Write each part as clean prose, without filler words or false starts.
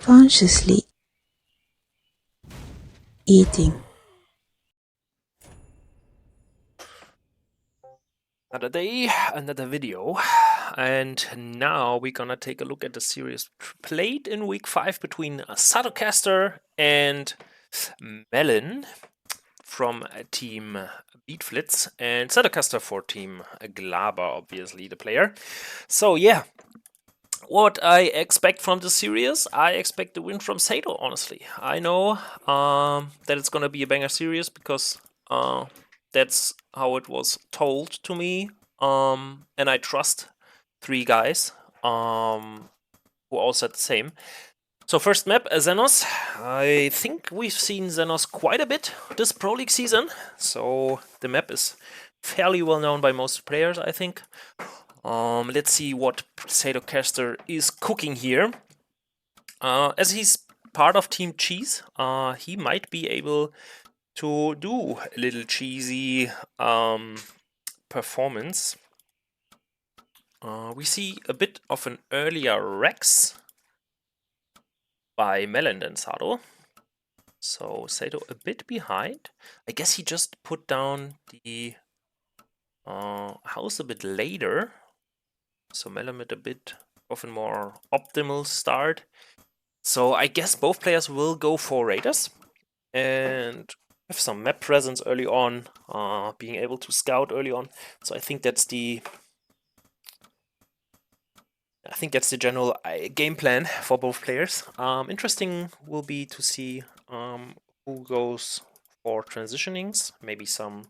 consciously eating. Another day, another video, and now we're gonna take a look at the series played in week 5 between Satocastor and Mellyn from team Beatflitz and Satocastor for team Glaba, obviously the player. So yeah, what I expect from the series, I expect the win from Sato, honestly. I know that it's gonna be a banger series because that's how it was told to me. And I trust 3 guys who all said the same. So first map, Xenos. I think we've seen Xenos quite a bit this Pro League season. So the map is fairly well known by most players, I think. Let's see what Satocastor is cooking here. As he's part of Team Cheese, he might be able to do a little cheesy performance. We see a bit of an earlier Rex by Mellyn than Sato. So Sato a bit behind. I guess he just put down the house a bit later. So Mellyn with a bit of a more optimal start. So I guess both players will go for Raiders and have some map presence early on, being able to scout early on. So I think that's the general game plan for both players. Interesting will be to see who goes for transitionings. Maybe some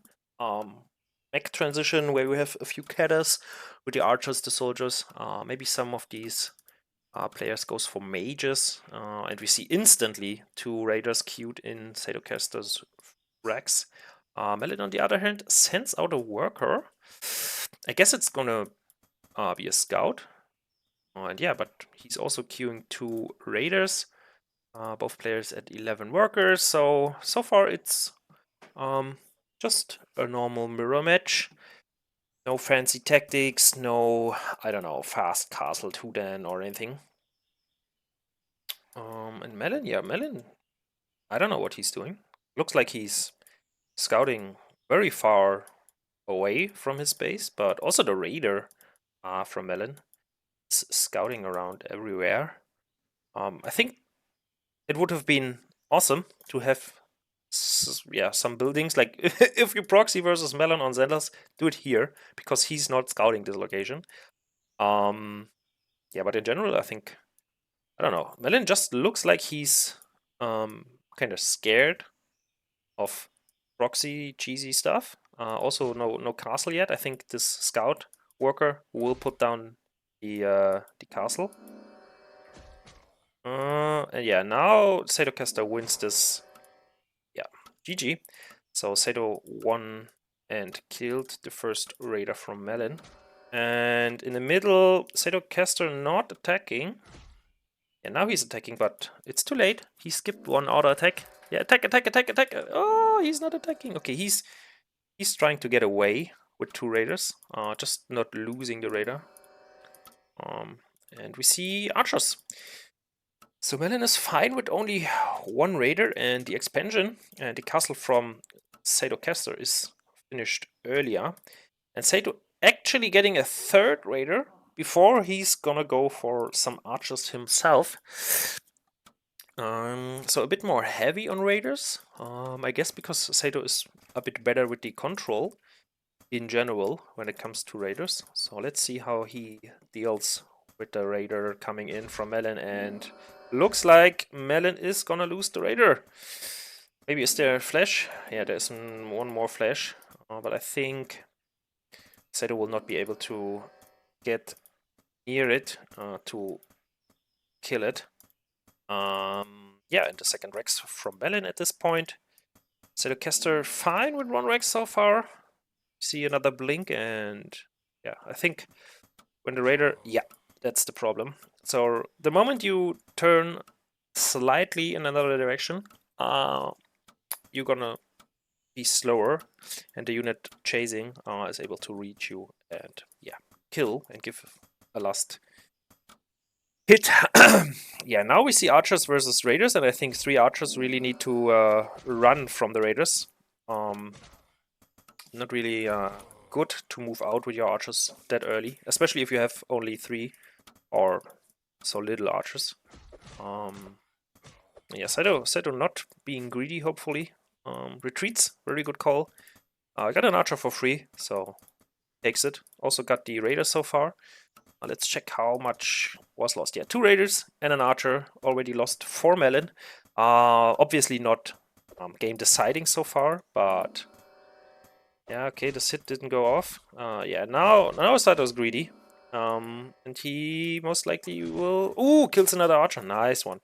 mech transition where we have a few cadders with the archers, the soldiers. Maybe some of these players goes for mages, and we see instantly 2 raiders queued in Satocastor's Rex. Mellyn, on the other hand, sends out a worker. I guess it's gonna be a scout. And yeah, but he's also queuing 2 raiders. Both players at 11 workers. So far it's just a normal mirror match. No fancy tactics, no, I don't know, fast castle 2-dan or anything. And Mellyn, yeah, Mellyn, I don't know what he's doing. Looks like he's scouting very far away from his base, but also the raider from Mellyn is scouting around everywhere. I think it would have been awesome to have some buildings. Like, if you proxy versus Mellyn on Xanders, do it here, because he's not scouting this location. Yeah, but in general, I think, I don't know, Mellyn just looks like he's kind of scared of proxy cheesy stuff. Also, no castle yet. I think this scout worker will put down the castle. And yeah, now Satocastor wins this. Yeah, GG. So Sato won and killed the first raider from Mellyn. And in the middle, Satocastor not attacking. Yeah, now he's attacking, but it's too late. He skipped one auto attack. Yeah, attack, attack, attack, attack. Oh, he's not attacking. Okay, he's trying to get away with 2 raiders. Just not losing the raider. And we see archers. So Mellyn is fine with only 1 raider, and the expansion and the castle from Satocastor is finished earlier. And Sato actually getting a 3rd raider before he's gonna go for some archers himself. So a bit more heavy on raiders, I guess, because Sato is a bit better with the control in general when it comes to raiders. So let's see how he deals with the raider coming in from Mellyn, and looks like Mellyn is gonna lose the raider. Maybe is there a flash? Yeah, there's one more flash, but I think Sato will not be able to get near it to kill it. Yeah, and the 2nd Rex from Mellyn at this point. Satocastor fine with 1 Rex so far. See another blink, and yeah, I think when the raider, yeah, that's the problem. So the moment you turn slightly in another direction, you're gonna be slower, and the unit chasing is able to reach you and yeah, kill and give a last hit. yeah, now we see archers versus raiders, and I think 3 archers really need to run from the raiders. Not really good to move out with your archers that early, especially if you have only 3 or so little archers. Yeah, Sato not being greedy, hopefully. Retreats, very good call. I got an archer for free, so takes it. Also got the raiders so far. Let's check how much was lost. Yeah, 2 raiders and an archer already lost for Mellyn. Obviously not game deciding so far, but yeah, okay, the hit didn't go off. Yeah, now Sato's greedy. And he most likely will... Ooh, kills another archer. Nice one.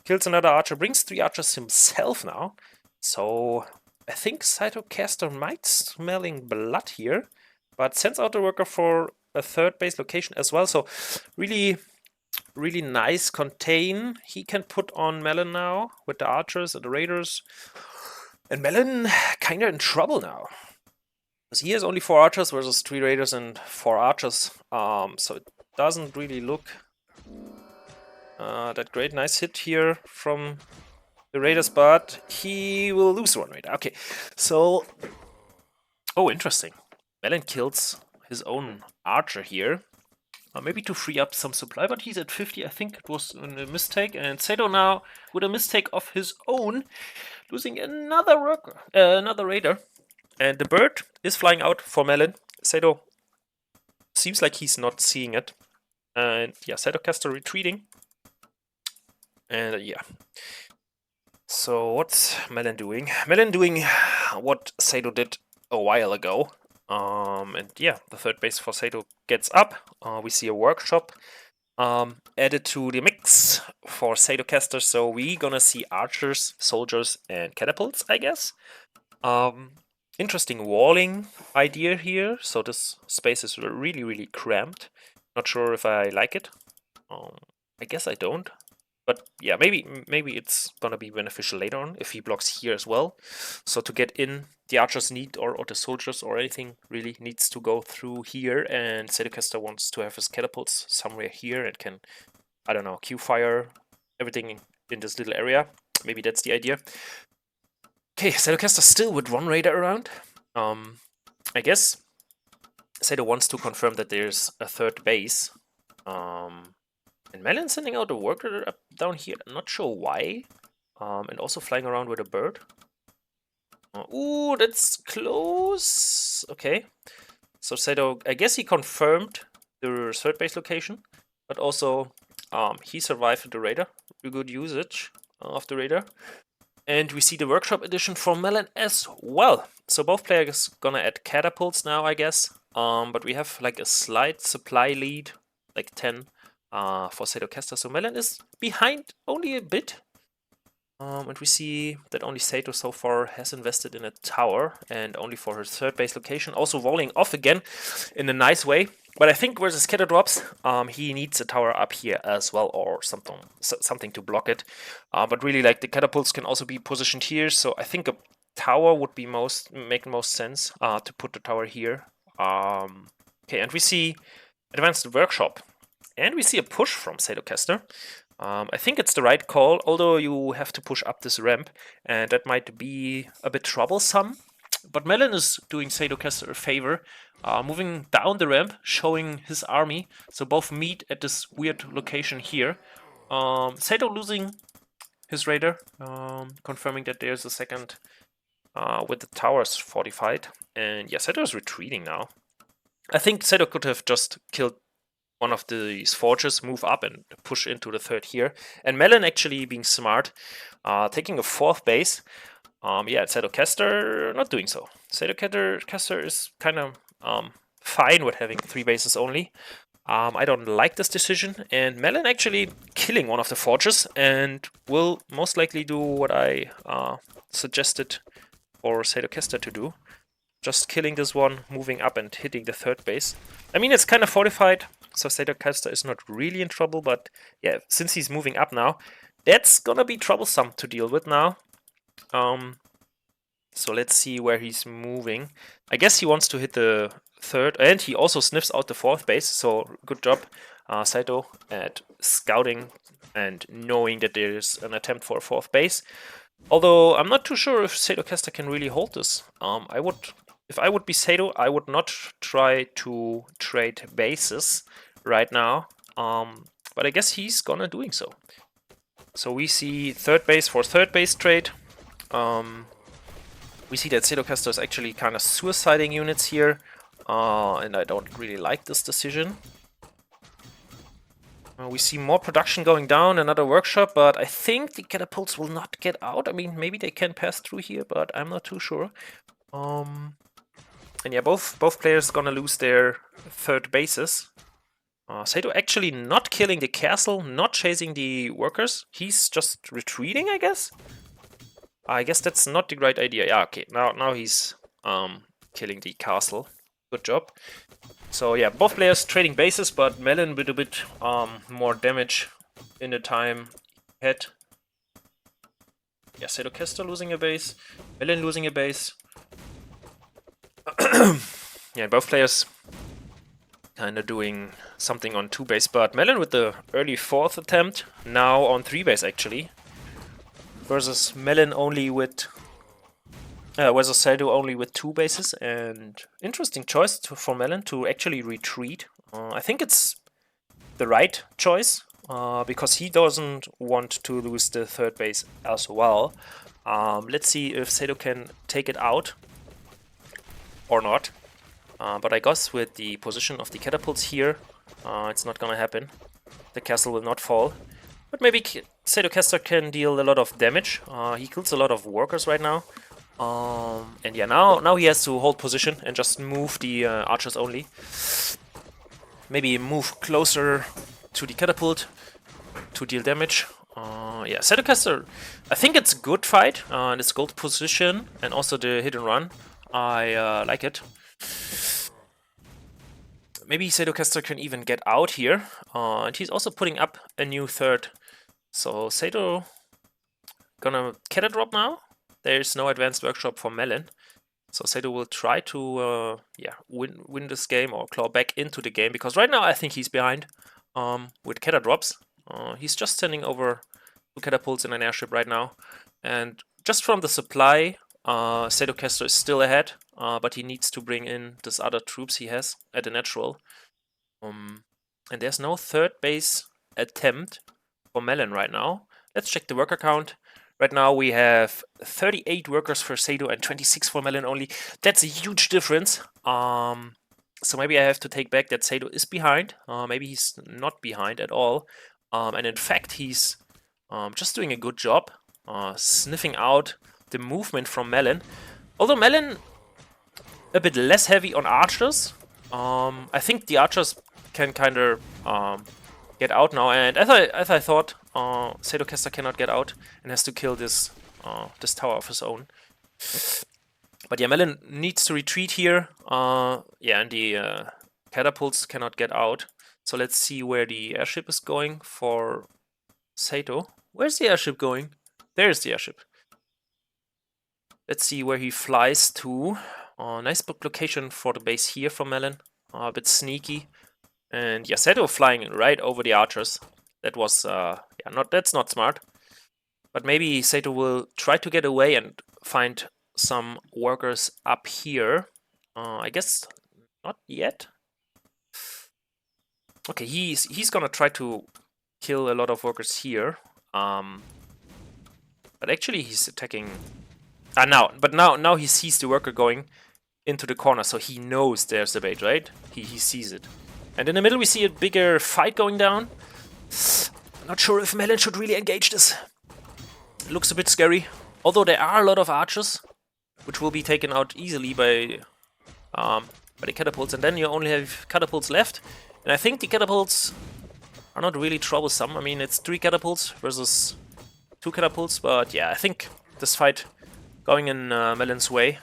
Kills another archer, brings 3 archers himself now. So I think Satocastor might smelling blood here, but sends out the worker for a 3rd base location as well. So really, really nice contain he can put on Mellyn now with the archers and the raiders. And Mellyn kind of in trouble now, because he has only 4 archers versus 3 raiders and 4 archers. So it doesn't really look that great. Nice hit here from the raiders, but he will lose 1 raider. Okay, so... Oh, interesting. Mellyn kills his own archer here. Maybe to free up some supply, but he's at 50. I think it was a mistake. And Sato now, with a mistake of his own, losing another worker, another raider. And the bird is flying out for Mellyn. Sato seems like he's not seeing it. And yeah, Satocastor retreating. And yeah. So what's Mellyn doing? Mellyn doing what Sato did a while ago. And yeah, the 3rd base for Sato gets up. We see a workshop added to the mix for Satocastor. So we gonna see archers, soldiers, and catapults, I guess. Interesting walling idea here. So this space is really, really cramped. Not sure if I like it. I guess I don't. But yeah, maybe it's gonna be beneficial later on if he blocks here as well. So to get in, the archers need, or the soldiers or anything really needs to go through here, and Satocastor wants to have his catapults somewhere here and can, I don't know, Q fire everything in this little area. Maybe that's the idea. Okay, Satocastor still with 1 raider around. I guess Sato wants to confirm that there's a 3rd base. And Mellyn sending out a worker up down here, I'm not sure why. And also flying around with a bird. Ooh, that's close. Okay. So Sato, I guess he confirmed the 3rd base location, but also he survived with the raider. Very good usage of the raider. And we see the workshop edition from Mellyn as well. So both players gonna add catapults now, I guess. But we have like a slight supply lead, like 10. For Satocastor. So Mellyn is behind only a bit. And we see that only Sato so far has invested in a tower, and only for her 3rd base location. Also rolling off again in a nice way. But I think versus scatter drops, he needs a tower up here as well, or something to block it. But really, like, the catapults can also be positioned here. So I think a tower would be make most sense to put the tower here. Okay, and we see advanced workshop. And we see a push from Satocastor. I think it's the right call, although you have to push up this ramp, and that might be a bit troublesome. But Mellyn is doing Satocastor a favor, moving down the ramp, showing his army. So both meet at this weird location here. Sato losing his raider, confirming that there's a 2nd with the towers fortified. And yeah, Sato is retreating now. I think Sato could have just killed one of these forges, move up and push into the 3rd here. And Mellyn actually being smart, taking a 4th base. Yeah, Satocastor not doing so. Satocastor is kind of fine with having 3 bases only. I don't like this decision. And Mellyn actually killing one of the forges and will most likely do what I suggested for Satocastor to do. Just killing this one, moving up and hitting the 3rd base. I mean, it's kind of fortified, so Satocastor is not really in trouble, but yeah, since he's moving up now, that's gonna be troublesome to deal with now. So let's see where he's moving. I guess he wants to hit the 3rd, and he also sniffs out the 4th base, so good job Sato at scouting and knowing that there's an attempt for a 4th base. Although I'm not too sure if Satocastor can really hold this. If I would be Sato, I would not try to trade bases right now. But I guess he's gonna doing so. So we see 3rd base for 3rd base trade. We see that Satocastor is actually kind of suiciding units here, and I don't really like this decision. We see more production going down, another workshop, but I think the catapults will not get out. I mean, maybe they can pass through here, but I'm not too sure. And yeah, both players gonna lose their 3rd bases. Sato actually not killing the castle, not chasing the workers. He's just retreating, I guess. I guess that's not the right idea. Yeah, okay. Now he's killing the castle. Good job. So yeah, both players trading bases, but Mellyn with a bit more damage in the time ahead. Yeah, Satocastor losing a base, Mellyn losing a base. Yeah, both players kind of doing something on 2 base, but Mellyn with the early 4th attempt, now on 3 base actually. Versus Mellyn only with versus Sato only with 2 bases, and interesting choice for Mellyn to actually retreat. I think it's the right choice because he doesn't want to lose the 3rd base as well. Let's see if Sato can take it out or not. But I guess with the position of the catapults here, it's not gonna happen. The castle will not fall. But maybe Satocastor can deal a lot of damage. He kills a lot of workers right now. And yeah, now he has to hold position and just move the archers only. Maybe move closer to the catapult to deal damage. Yeah, Satocastor, I think it's a good fight. This gold position and also the hit and run. I like it. Maybe Satocastor can even get out here. And he's also putting up a new 3rd. So Sato gonna Cata drop now. There's no advanced workshop for Mellyn. So Sato will try to win this game or claw back into the game, because right now I think he's behind with Cata drops. He's just sending over 2 catapults and an airship right now. And just from the supply, Satocastor is still ahead, but he needs to bring in this other troops he has at a natural. And there's no 3rd base attempt for Mellyn right now. Let's check the worker count. Right now we have 38 workers for Sato and 26 for Mellyn only. That's a huge difference. So maybe I have to take back that Sato is behind. Maybe he's not behind at all. And in fact, he's just doing a good job sniffing out the movement from Mellyn. Although Mellyn a bit less heavy on archers. I think the archers can kind of get out now, and as I thought, Satocastor cannot get out and has to kill this this tower of his own. But yeah, Mellyn needs to retreat here. Yeah, and the catapults cannot get out. So let's see where the airship is going for Sato. Where's the airship going? There's the airship. Let's see where he flies to. Nice location for the base here for Mellyn. A bit sneaky. And yeah, Sato flying right over the archers. That was that's not smart. But maybe Sato will try to get away and find some workers up here. I guess not yet. Okay, he's gonna try to kill a lot of workers here. But actually he's attacking. Now he sees the worker going into the corner, so he knows there's a bait, right? He sees it. And in the middle we see a bigger fight going down. Not sure if Mellyn should really engage this. Looks a bit scary. Although there are a lot of archers, which will be taken out easily by the catapults. And then you only have catapults left. And I think the catapults are not really troublesome. I mean, it's 3 catapults versus 2 catapults. But yeah, I think this fight going in Mellyn's way.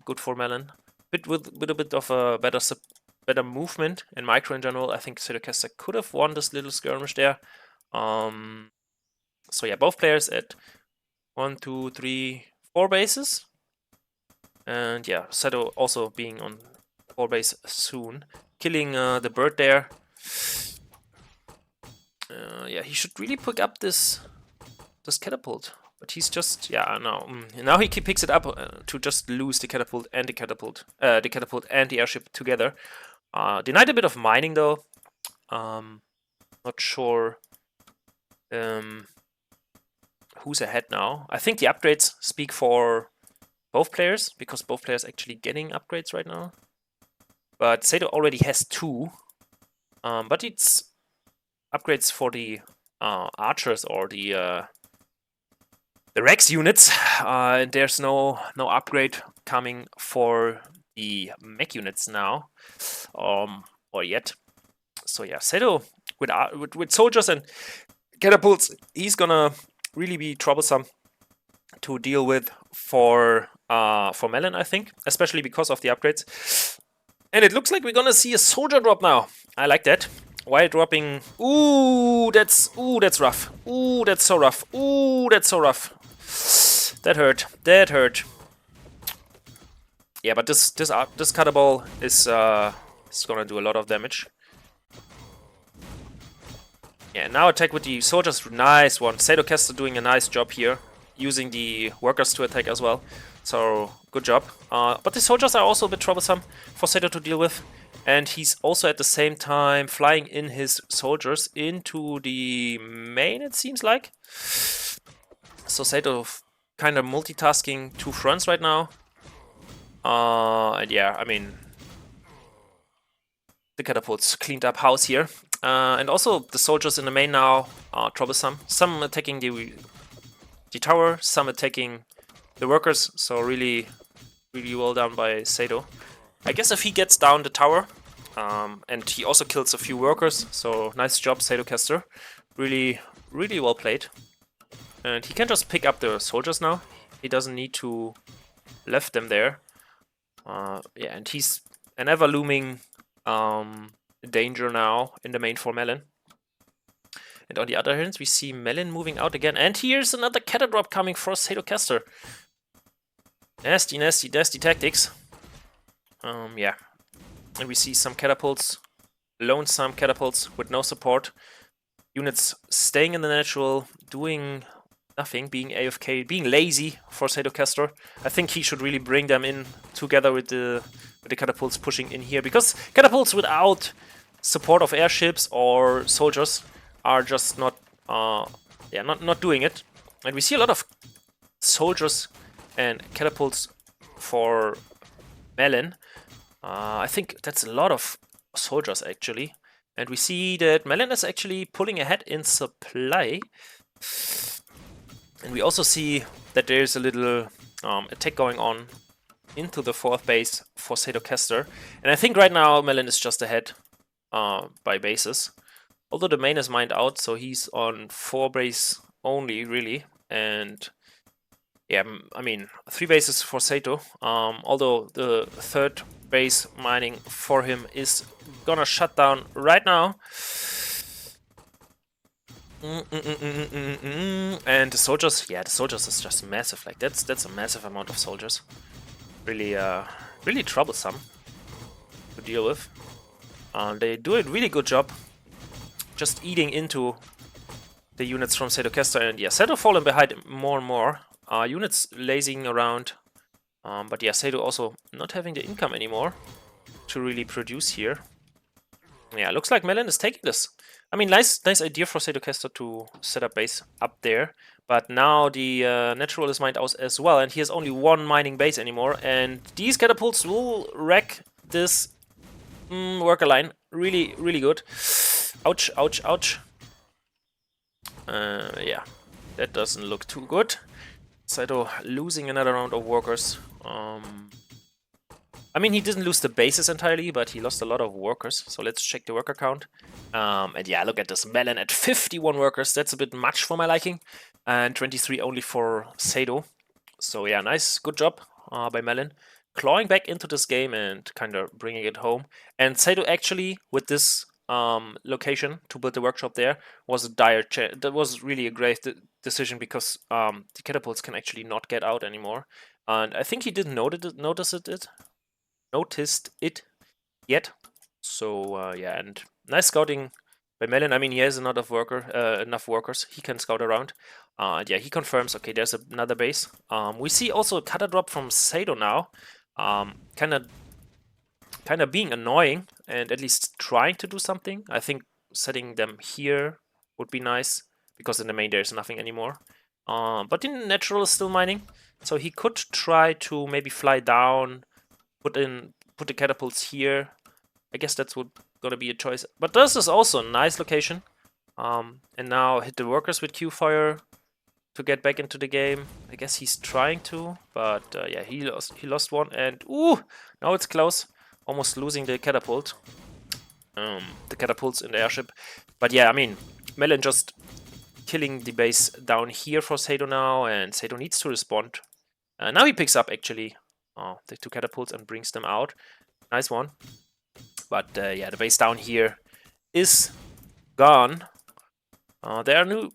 Good for Mellyn. With a bit of a better movement and micro in general. I think Satocastor could have won this little skirmish there. So yeah, both players at 1, 2, 3, 4 bases. And yeah, Sato also being on 4 base soon. Killing the bird there. Yeah, he should really pick up this catapult. But he's just, yeah, no. Now he picks it up to just lose the catapult and the catapult and the airship together. Denied a bit of mining though. Not sure who's ahead now. I think the upgrades speak for both players, because both players actually getting upgrades right now. But Sato already has 2. But it's upgrades for the archers or the Rex units. And there's no upgrade coming for the mech units now, or yet. So yeah, Sato with soldiers and catapults, he's gonna really be troublesome to deal with for Mellyn, I think, especially because of the upgrades. And it looks like we're gonna see a soldier drop now. I like that. While dropping, ooh, that's rough. Ooh, that's so rough. Ooh, that's so rough. That hurt. That hurt. Yeah, but this cutterball is gonna do a lot of damage. Yeah, now attack with the soldiers. Nice one. Satocastor doing a nice job here, using the workers to attack as well. So, good job. But the soldiers are also a bit troublesome for Sato to deal with. And he's also at the same time flying in his soldiers into the main, it seems like. So Sato kind of multitasking 2 fronts right now. And yeah, I mean, the catapults cleaned up house here. And also the soldiers in the main now are troublesome. Some attacking the tower, some attacking the workers. So really well done by Sato. I guess if he gets down the tower, and he also kills a few workers, so nice job, Satocastor. Really well played. And he can just pick up the soldiers now. He doesn't need to left them there. Yeah, and he's an ever-looming danger now in the main for Mellyn. And on the other hand, we see Mellyn moving out again. And here's another cattle drop coming for Satocastor. Nasty tactics. Yeah. And we see some catapults, lonesome catapults with no support. Units staying in the natural, doing nothing, being AFK, being lazy for Satocastor. I think he should really bring them in together with the catapults pushing in here, because catapults without support of airships or soldiers are just not doing it. And we see a lot of soldiers and catapults for Mellyn. I think that's a lot of soldiers actually. And we see that Mellyn is actually pulling ahead in supply. And we also see that there's a little attack going on into the 4th base for Satocastor. And I think right now Mellyn is just ahead by bases. Although the main is mined out, so he's on 4 base only, really. And yeah, I mean, 3 bases for Sato. Although the 3rd base mining for him is gonna shut down right now. And the soldiers, yeah, the soldiers is just massive. Like that's a massive amount of soldiers. Really troublesome to deal with. They do a really good job just eating into the units from Satocastor, and yeah, Sato falling behind more and more. Units lazing around, but yeah, Sato also not having the income anymore to really produce here. Yeah, looks like Mellyn is taking this. I mean, nice idea for Satocastor to set up base up there, but now the natural is mined out as well, and he has only 1 mining base anymore, and these catapults will wreck this worker line really good. Ouch, ouch, ouch. Yeah, that doesn't look too good. Sato losing another round of workers. I mean, he didn't lose the bases entirely, but he lost a lot of workers. So let's check the worker count. And yeah, look at this. Mellyn at 51 workers. That's a bit much for my liking. And 23 only for Sato. So yeah, nice. Good job by Mellyn. Clawing back into this game and kind of bringing it home. And Sato actually, with this location to build the workshop there, was a dire that was really a great decision, because the catapults can actually not get out anymore. And I think he didn't notice it yet. So yeah, and nice scouting By Mellyn, I mean he has enough workers. He can scout around. And yeah, he confirms. Okay, there's another base. We see also a cutter drop from Sato now. Kind of being annoying and at least trying to do something. I think setting them here would be nice because in the main there's nothing anymore. But in natural is still mining, so he could try to maybe fly down, put the catapults here. I guess that's gonna be a choice. But this is also a nice location. And now hit the workers with Q-fire to get back into the game. I guess he's trying to, but yeah, he lost one, and ooh, now it's close, almost losing the catapult. The catapults in the airship. But yeah, I mean, Mellyn just killing the base down here for Sato now, and Sato needs to respond. Now he picks up actually the 2 catapults and brings them out. Nice one. But yeah, the base down here is gone. There are new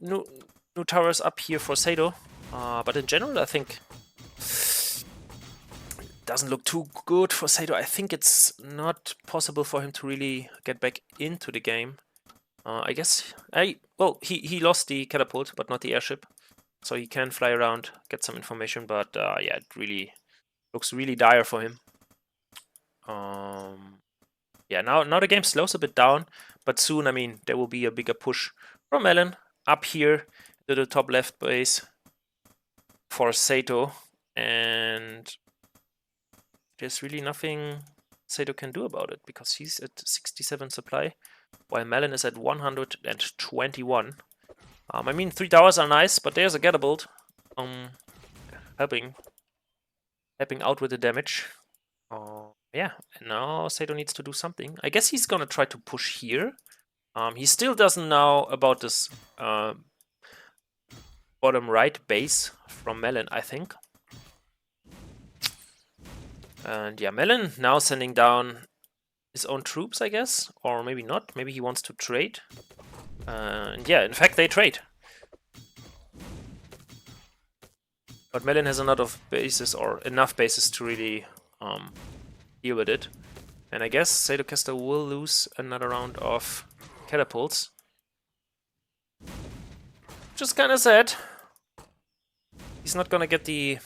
towers up here for Sato, but in general I think it doesn't look too good for Sato. I think it's not possible for him to really get back into the game. I guess he lost the catapult but not the airship, so he can fly around, get some information, but yeah, it really looks really dire for him. Yeah, now the game slows a bit down, but soon, I mean, there will be a bigger push from Mellyn up here to the top left base for Sato, and there's really nothing Sato can do about it because he's at 67 supply, while Mellyn is at 121. I mean, 3 towers are nice, but there's a catapult helping out with the damage. Yeah, and now Sato needs to do something. I guess he's gonna try to push here. He still doesn't know about this bottom right base from Mellyn, I think. And yeah, Mellyn now sending down his own troops, I guess, or maybe not. Maybe he wants to trade. And yeah, in fact, they trade. But Mellyn has a lot of bases, or enough bases to really deal with it. And I guess Satocastor will lose another round of catapults. Just kind of sad. He's not gonna get the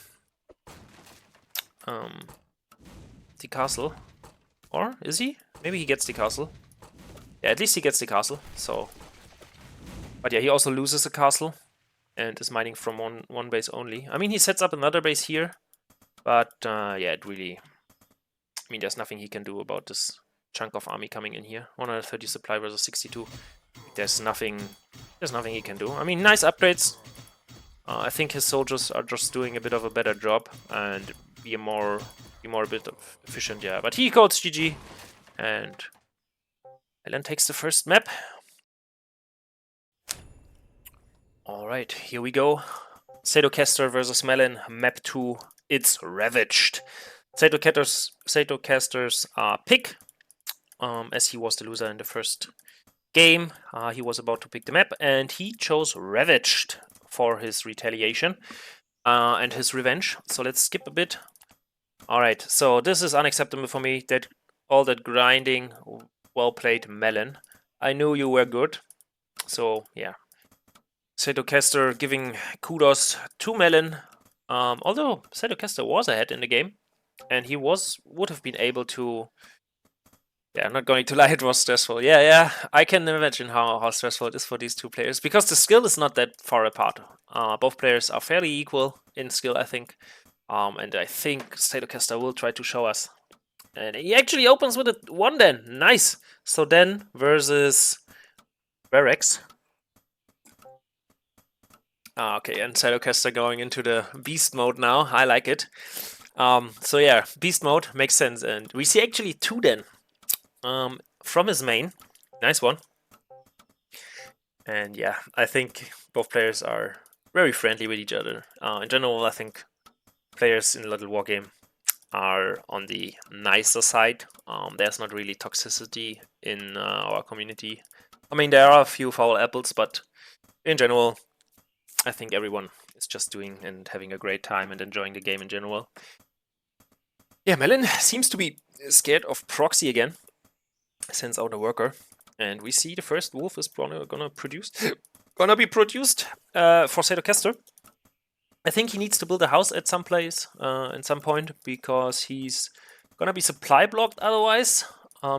castle. Or is he? Maybe he gets the castle. Yeah, at least he gets the castle, so... But yeah, he also loses a castle and is mining from one base only. I mean, he sets up another base here, but yeah, it really... I mean, there's nothing he can do about this chunk of army coming in here. 130 supply versus 62. There's nothing he can do. I mean, nice upgrades. I think his soldiers are just doing a bit of a better job and be more a bit of efficient, yeah. But he codes GG, and Mellyn takes the first map. Alright, here we go. Satocastor versus Mellyn, map 2. It's Ravaged. Satocastor's pick, as he was the loser in the first game. He was about to pick the map, and he chose Ravaged for his retaliation and his revenge. So let's skip a bit. Alright, so this is unacceptable for me. All that grinding. Well played, Mellyn. I knew you were good. So yeah. Satocastor giving kudos to Mellyn. Although Satocastor was ahead in the game, and he would have been able to... Yeah, I'm not going to lie, it was stressful. Yeah, I can imagine how stressful it is for these two players, because the skill is not that far apart. Both players are fairly equal in skill, I think. And I think Satocastor will try to show us. And he actually opens with a 1 then. Nice! So then versus Rerex. Okay, and Satocastor going into the beast mode now. I like it. So yeah, beast mode makes sense. And we see actually 2 then. From his main. Nice one. And yeah, I think both players are very friendly with each other. In general, I think players in Little Wargame are on the nicer side. There's not really toxicity in our community. I mean, there are a few foul apples, but in general, I think everyone is just doing and having a great time and enjoying the game in general. Yeah, Mellyn seems to be scared of proxy again. Sends out a worker. And we see the first wolf is gonna be produced for Satocastor. I think he needs to build a house at some place, at some point, because he's gonna be supply blocked otherwise.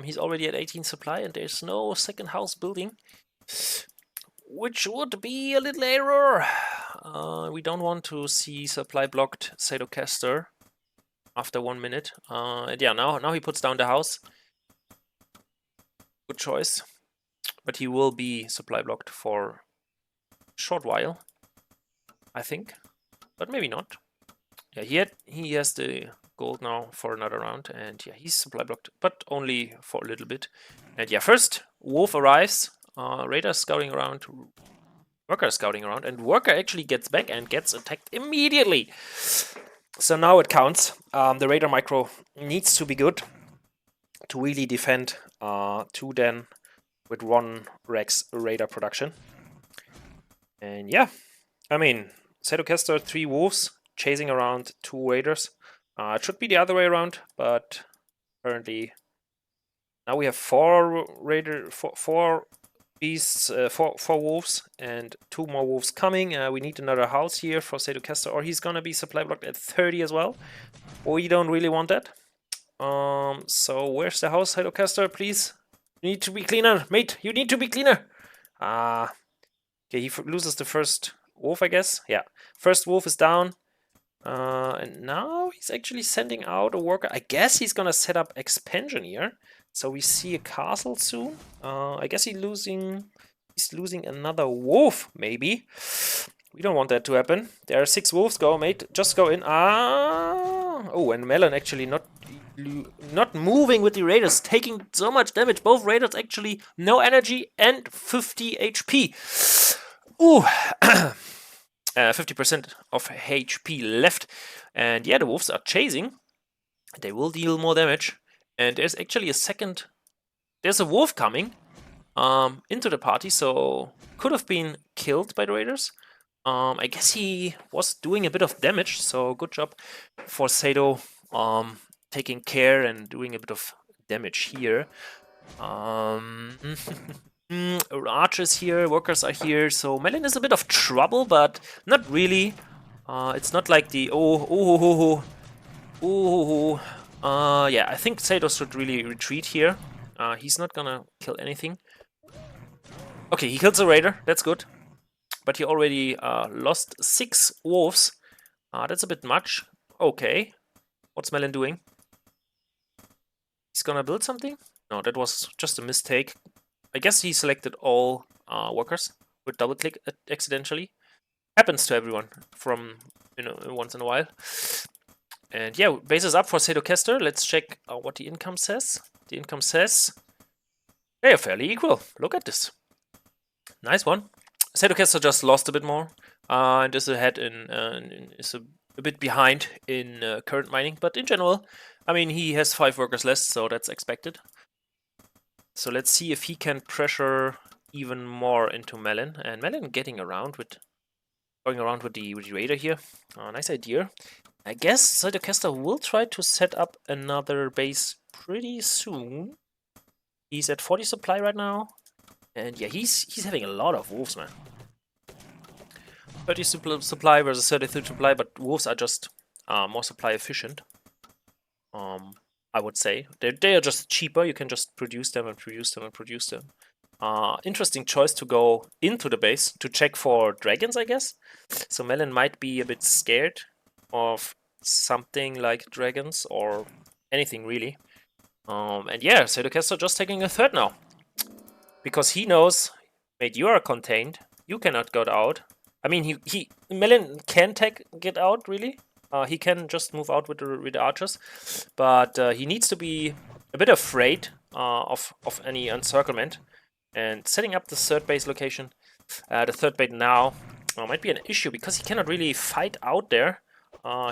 He's already at 18 supply and there's no second house building, which would be a little error. We don't want to see supply blocked Satocastor after 1 minute. And yeah, now he puts down the house. Good choice. But he will be supply blocked for a short while, I think. But maybe not. Yeah, he has the gold now for another round, and yeah, he's supply blocked, but only for a little bit. And yeah, first wolf arrives, Raider scouting around, Worker scouting around, and Worker actually gets back and gets attacked immediately. So now it counts. The Raider micro needs to be good to really defend 2 den with 1 Rex Raider production. And yeah, I mean, Satocastor 3 wolves chasing around 2 raiders. It should be the other way around, but apparently now we have 4 beasts, 4 wolves, and 2 more wolves coming. We need another house here for Satocastor, or he's gonna be supply blocked at 30 as well. We don't really want that. So where's the house, Satocastor? Please, you need to be cleaner, mate. You need to be cleaner. Okay, he loses the first wolf, I guess. Yeah, first wolf is down. And now he's actually sending out a worker. I guess he's gonna set up expansion here. So we see a castle soon. I guess he's losing another wolf, maybe. We don't want that to happen. There are 6 wolves. Go, mate. Just go in. Oh, and Mellyn actually not moving with the raiders, taking so much damage. Both raiders actually no energy and 50 HP. Ooh. 50% of HP left. And yeah, the wolves are chasing. They will deal more damage. And there's actually there's a wolf coming into the party, so could have been killed by the raiders. I guess he was doing a bit of damage, so good job for Sato taking care and doing a bit of damage here. Archers here, workers are here, so Mellyn is a bit of trouble, but not really. It's not like the yeah, I think Sato should really retreat here. He's not gonna kill anything. Okay, he kills a raider, that's good. But he already lost 6 wolves. That's a bit much. Okay, what's Mellyn doing? He's gonna build something? No, that was just a mistake. I guess he selected all workers with double click accidentally. Happens to everyone from, once in a while. And yeah, base is up for Satocastor. Let's check what the income says. The income says they are fairly equal. Look at this. Nice one. Satocastor just lost a bit more and is ahead is a bit behind in current mining. But in general, I mean, he has 5 workers less, so that's expected. So let's see if he can pressure even more into Mellyn. And Mellyn going around with the raider here. Nice idea. I guess Satocastor will try to set up another base pretty soon. He's at 40 supply right now. And yeah, he's having a lot of wolves, man. 30 supply versus 33 supply, but wolves are just more supply efficient. I would say. They are just cheaper. You can just produce them and produce them and produce them. Interesting choice to go into the base to check for dragons, I guess. So Mellyn might be a bit scared of something like dragons or anything really. And yeah, Satocastor just taking a third now. Because he knows, mate, you are contained. You cannot get out. I mean, Mellyn can get out, really. He can just move out with the archers, but he needs to be a bit afraid of any encirclement. And setting up the third base location, the third base now, might be an issue because he cannot really fight out there.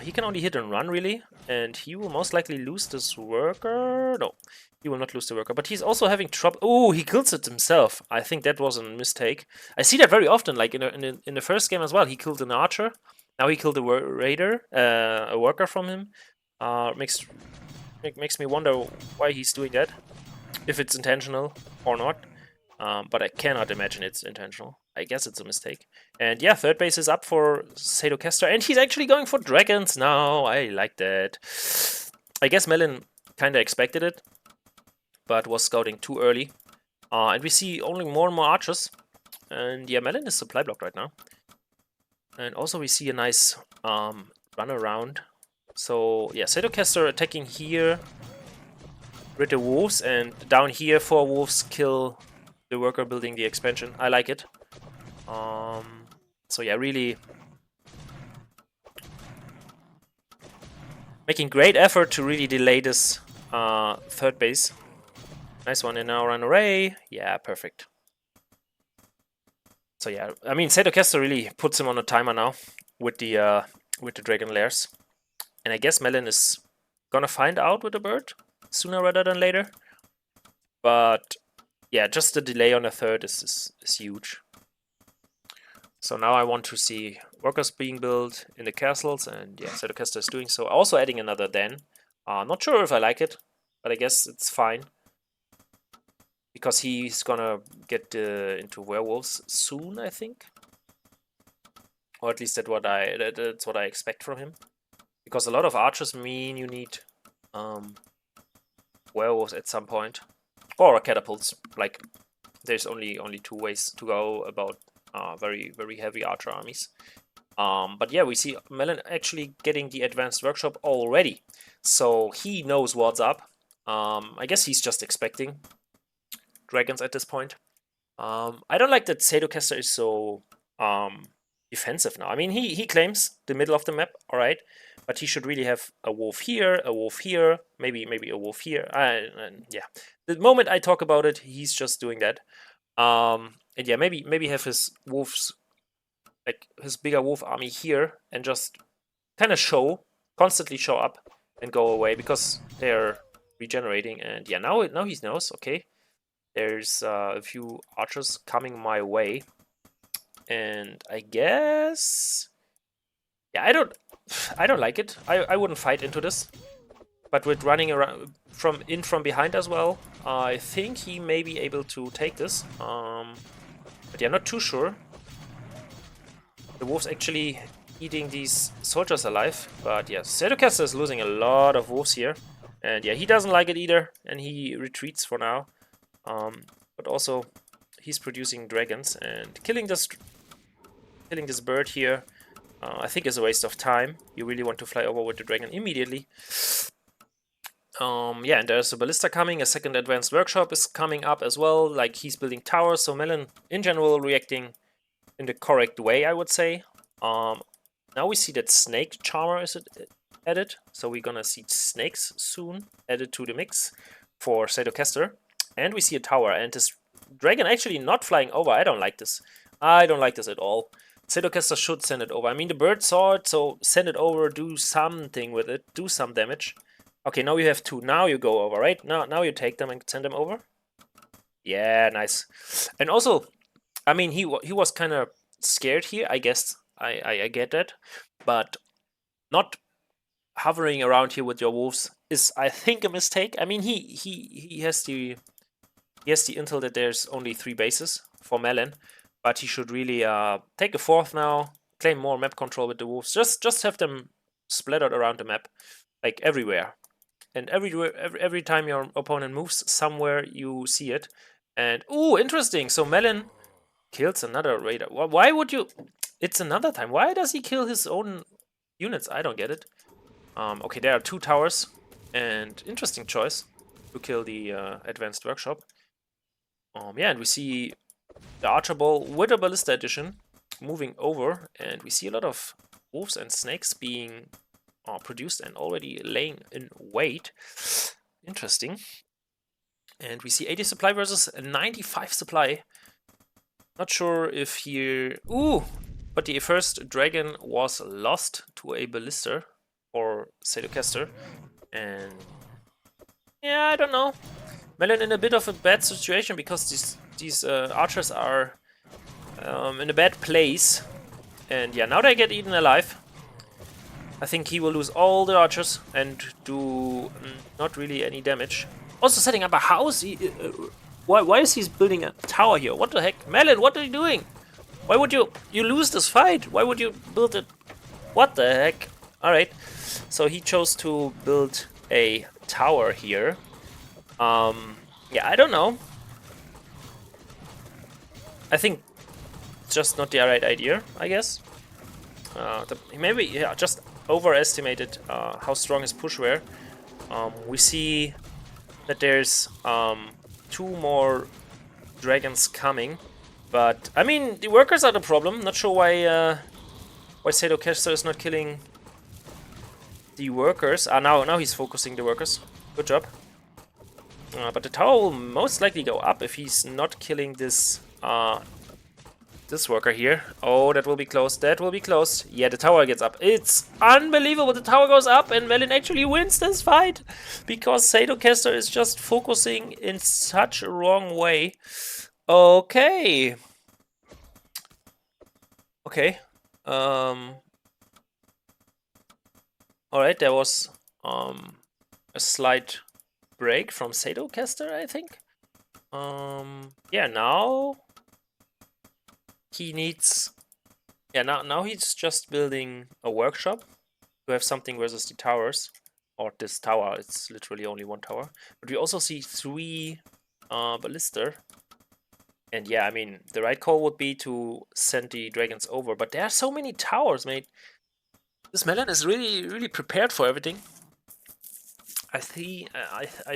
He can only hit and run, really, and he will most likely lose this worker. No, he will not lose the worker, but he's also having trouble. Oh, he kills it himself. I think that was a mistake. I see that very often, like in the first game as well. He killed an archer. Now he killed a raider, a worker from him. Makes me wonder why he's doing that, if it's intentional or not. but I cannot imagine it's intentional. I guess it's a mistake. And yeah, third base is up for Satocastor, and he's actually going for dragons now. I like that. I guess Mellyn kind of expected it, but was scouting too early. And we see only more and more archers. And yeah, Mellyn is supply blocked right now. And also we see a nice run around. So yeah, Satocastor attacking here with the wolves, and down here 4 wolves kill the worker building the expansion. I like it. So yeah, really making great effort to really delay this third base. Nice one, and now run array. Yeah, perfect. So yeah, I mean, Satocastor really puts him on a timer now with the dragon lairs, and I guess Mellyn is gonna find out with the bird sooner rather than later. But yeah, just the delay on the third is huge. So now I want to see workers being built in the castles, and yeah, Satocastor is doing so. Also adding another den. Not sure if I like it, but I guess it's fine. Because he's gonna get into werewolves soon, I think. Or at least that's what I expect from him. Because a lot of archers mean you need werewolves at some point. Or catapults. Like, there's only 2 ways to go about very, very heavy archer armies. But yeah, we see Mellyn actually getting the advanced workshop already. So he knows what's up. I guess he's just expecting dragons at this point. I don't like that Satocastor is so defensive now. I mean, he claims the middle of the map, alright, but he should really have a wolf here, maybe a wolf here. And yeah, the moment I talk about it, he's just doing that. And yeah, maybe have his wolves, like his bigger wolf army here, and just kind of constantly show up and go away because they're regenerating. And yeah, now he knows. Okay, there's a few archers coming my way, and I guess, yeah, I don't like it. I wouldn't fight into this, but with running around from behind as well, I think he may be able to take this. But yeah, not too sure. The wolves actually eating these soldiers alive, but yeah, Satocastor is losing a lot of wolves here, and yeah, he doesn't like it either, and he retreats for now. But also he's producing dragons, and killing this bird here, I think is a waste of time. You really want to fly over with the dragon immediately. Yeah, and there's a ballista coming. A second advanced workshop is coming up as well. Like, he's building towers. So Mellyn, in general, reacting in the correct way, I would say. Now we see that snake charmer is added. So we're gonna see snakes soon added to the mix for Satocastor. And we see a tower, and this dragon actually not flying over. I don't like this. I don't like this at all. Satocastor should send it over. I mean, the bird saw it, so send it over, do something with it, do some damage. Okay, now you have 2. Now you go over, right? Now you take them and send them over. Yeah, nice. And also, I mean, he was kind of scared here, I guess. I get that. But not hovering around here with your wolves is, I think, a mistake. I mean, he has the intel that there's only 3 bases for Mellyn, but he should really take a 4th now, claim more map control with the wolves. Just have them splattered around the map, like everywhere. And every time your opponent moves somewhere, you see it. And ooh, interesting. So Mellyn kills another raider. Why would you? It's another time. Why does he kill his own units? I don't get it. Okay, there are 2 towers, and interesting choice to kill the advanced workshop. Yeah, and we see the Archer Ball with a Ballista Edition moving over, and we see a lot of wolves and snakes being produced and already laying in wait. Interesting. And we see 80 supply versus 95 supply. Not sure if here... Ooh! But the first dragon was lost to a ballista or Satocastor. And... yeah, I don't know. Mellyn in a bit of a bad situation because these archers are in a bad place. And yeah, now they get eaten alive. I think he will lose all the archers and do not really any damage. Also setting up a house. Why is he building a tower here? What the heck? Mellyn, what are you doing? Why would you lose this fight? Why would you build it? What the heck? Alright. So he chose to build a tower here. Yeah, I don't know. I think it's just not the right idea, I guess. Maybe, yeah, just overestimated how strong his push were. We see that there's 2 more dragons coming, but I mean the workers are the problem. Not sure why Satocastor is not killing the workers. Now he's focusing the workers. Good job. But the tower will most likely go up if he's not killing this this worker here. Oh, that will be close. That will be close. Yeah, the tower gets up. It's unbelievable. The tower goes up and Mellyn actually wins this fight because Satocastor is just focusing in such a wrong way. Okay. Okay. Alright, there was a slight break from Satocastor, I think. Yeah, now he needs... Yeah, now he's just building a workshop to have something versus the towers. Or this tower, it's literally only 1 tower. But we also see 3 ballista. And yeah, I mean, the right call would be to send the dragons over. But there are so many towers, mate. This Mellyn is really prepared for everything. I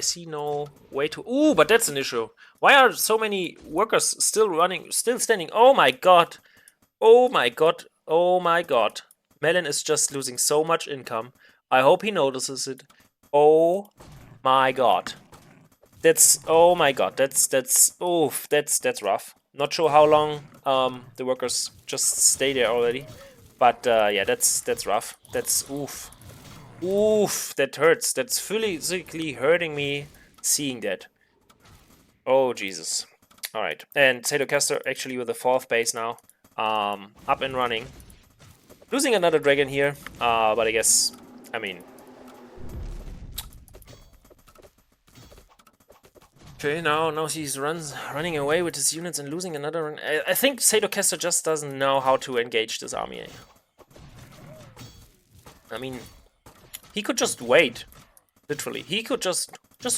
see no way to... Ooh, but that's an issue. Why are so many workers still running, still standing? Oh my god. Oh my god. Oh my god. Mellyn is just losing so much income. I hope he notices it. Oh my god. That's... Oh my god. That's rough. Not sure how long the workers just stay there already. But yeah, that's rough. That's... Oof. Oof, that hurts. That's physically hurting me seeing that. Oh, Jesus. Alright, and Satocastor actually with the 4th base now. Up and running. Losing another dragon here, but I guess, I mean... Okay, now he's running away with his units and losing another run. I think Satocastor just doesn't know how to engage this army. I mean... He could just wait, literally. He could just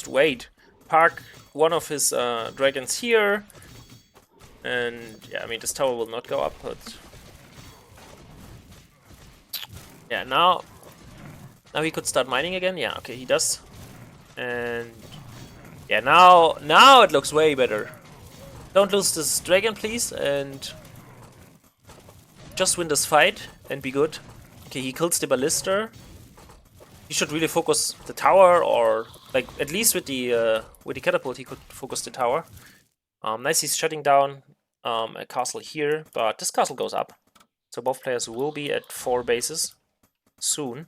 wait, park one of his dragons here, and yeah, I mean this tower will not go up, but yeah, now he could start mining again. Yeah, okay, he does, and yeah, now it looks way better. Don't lose this dragon, please, and just win this fight and be good. Okay, he kills the ballista. He should really focus the tower, or like at least with the catapult he could focus the tower. Nice, he's shutting down a castle here, but this castle goes up, so both players will be at 4 bases soon.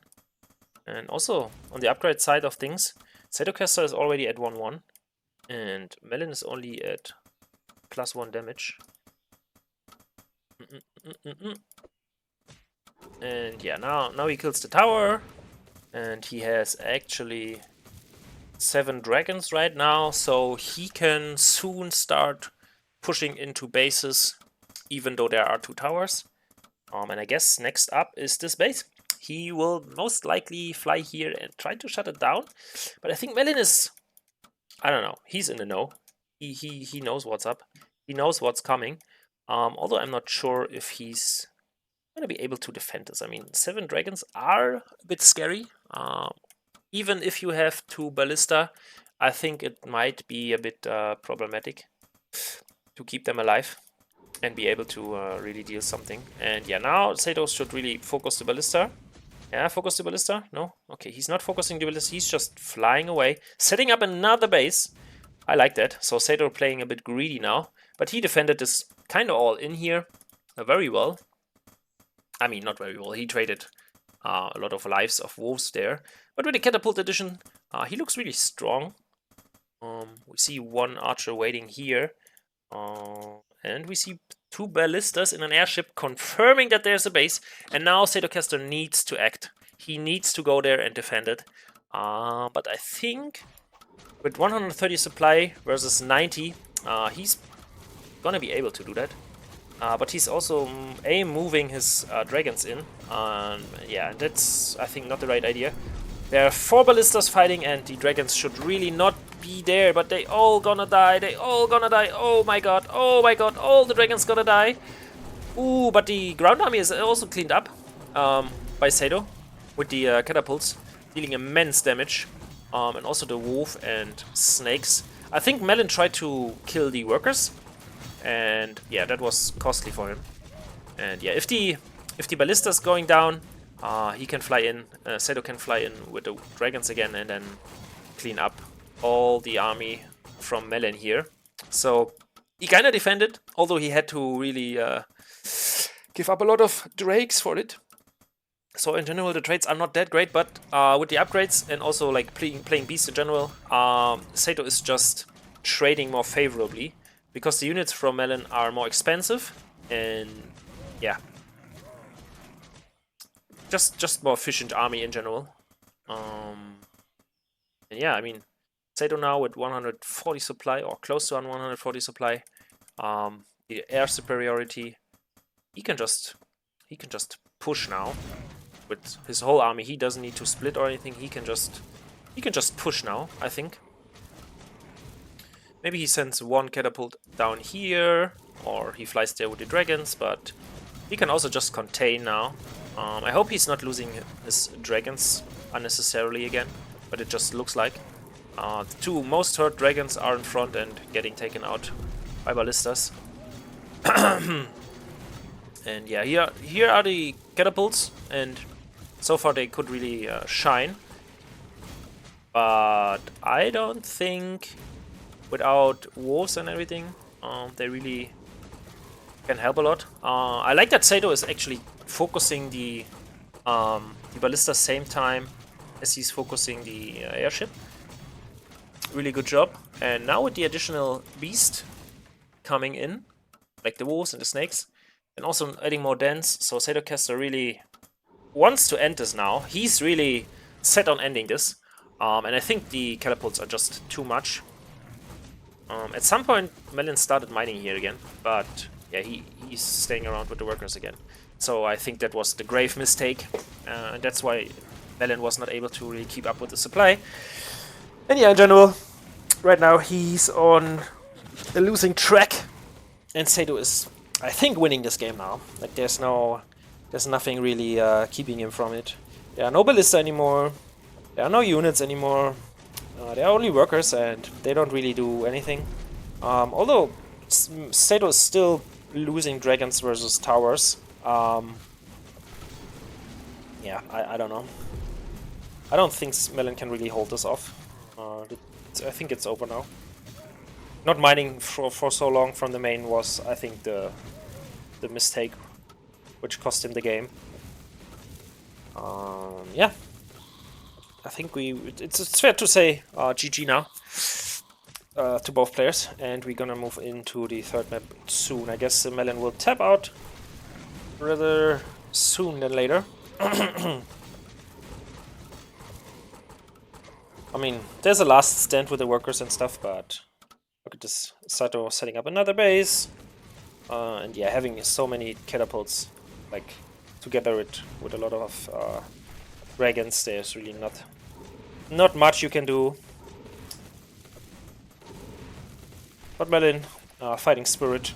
And also on the upgrade side of things, Satocastor is already at 1-1, and Mellyn is only at +1 damage. And yeah, now he kills the tower. And he has actually 7 dragons right now, so he can soon start pushing into bases, even though there are 2 towers. And I guess next up is this base. He will most likely fly here and try to shut it down. But I think Mellyn is... I don't know. He's in the know. He knows what's up. He knows what's coming. Although I'm not sure if he's going to be able to defend this. I mean, 7 dragons are a bit scary. Even if you have 2 ballista, I think it might be a bit problematic to keep them alive and be able to really deal something. And yeah, now Satos should really focus the ballista. Yeah, focus the ballista. No? Okay, he's not focusing the ballista. He's just flying away, setting up another base. I like that. So Sato playing a bit greedy now. But he defended this kind of all in here very well. I mean, not very well. He traded a lot of lives of wolves there. But with the catapult edition, he looks really strong. We see 1 archer waiting here. And we see 2 ballistas in an airship confirming that there's a base. And now Satocastor needs to act. He needs to go there and defend it. But I think with 130 supply versus 90, He's gonna be able to do that. But he's also moving his dragons in. Yeah, that's, I think, not the right idea. There are 4 ballistas fighting, and the dragons should really not be there, but they all gonna die. They all gonna die. Oh my god. Oh my god. All the dragons gonna die. Ooh, but the ground army is also cleaned up by Sato with the catapults, dealing immense damage. And also the wolf and snakes. I think Mellyn tried to kill the workers, and yeah, that was costly for him. And yeah, if the ballista's going down, he can fly in. Sato can fly in with the dragons again, and then clean up all the army from Mellyn here. So he kind of defended, although he had to really give up a lot of drakes for it. So in general, the trades are not that great, but with the upgrades and also like playing beast in general, Sato is just trading more favorably because the units from Mellyn are more expensive, and yeah, just more efficient army in general. And yeah, I mean, Sato now with 140 supply or close to 140 supply, the air superiority, he can just push now. With his whole army, he doesn't need to split or anything. He can just push now, I think. Maybe he sends 1 catapult down here, or he flies there with the dragons, but he can also just contain now. I hope he's not losing his dragons unnecessarily again, but it just looks like. The 2 most hurt dragons are in front and getting taken out by ballistas. And yeah, here are the catapults, and so far they could really shine. But I don't think without wolves and everything, they really can help a lot. I like that Sato is actually focusing the ballista same time as he's focusing the airship. Really good job. And now with the additional beast coming in, like the wolves and the snakes, and also adding more dens, so Satocastor really wants to end this now. He's really set on ending this. And I think the catapults are just too much. At some point, Mellyn started mining here again, but yeah, he's staying around with the workers again. So I think that was the grave mistake, and that's why Mellyn was not able to really keep up with the supply. And yeah, in general, right now he's on a losing track, and Sato is, I think, winning this game now. Like there's nothing really keeping him from it. There are no ballista anymore. There are no units anymore. There are only workers, and they don't really do anything. Although Sato is still losing dragons versus towers. Yeah, I don't know. I don't think Mellyn can really hold this off. I think it's over now. Not mining for so long from the main was, I think, the mistake which cost him the game. Yeah. I think it's fair to say GG now to both players, and we're gonna move into the third map soon. I guess Mellyn will tap out rather soon than later. I mean, there's a last stand with the workers and stuff, but look at this, Sato setting up another base, and yeah, having so many catapults, like together with a lot of dragons, there's really not much you can do. But Mellyn, fighting spirit,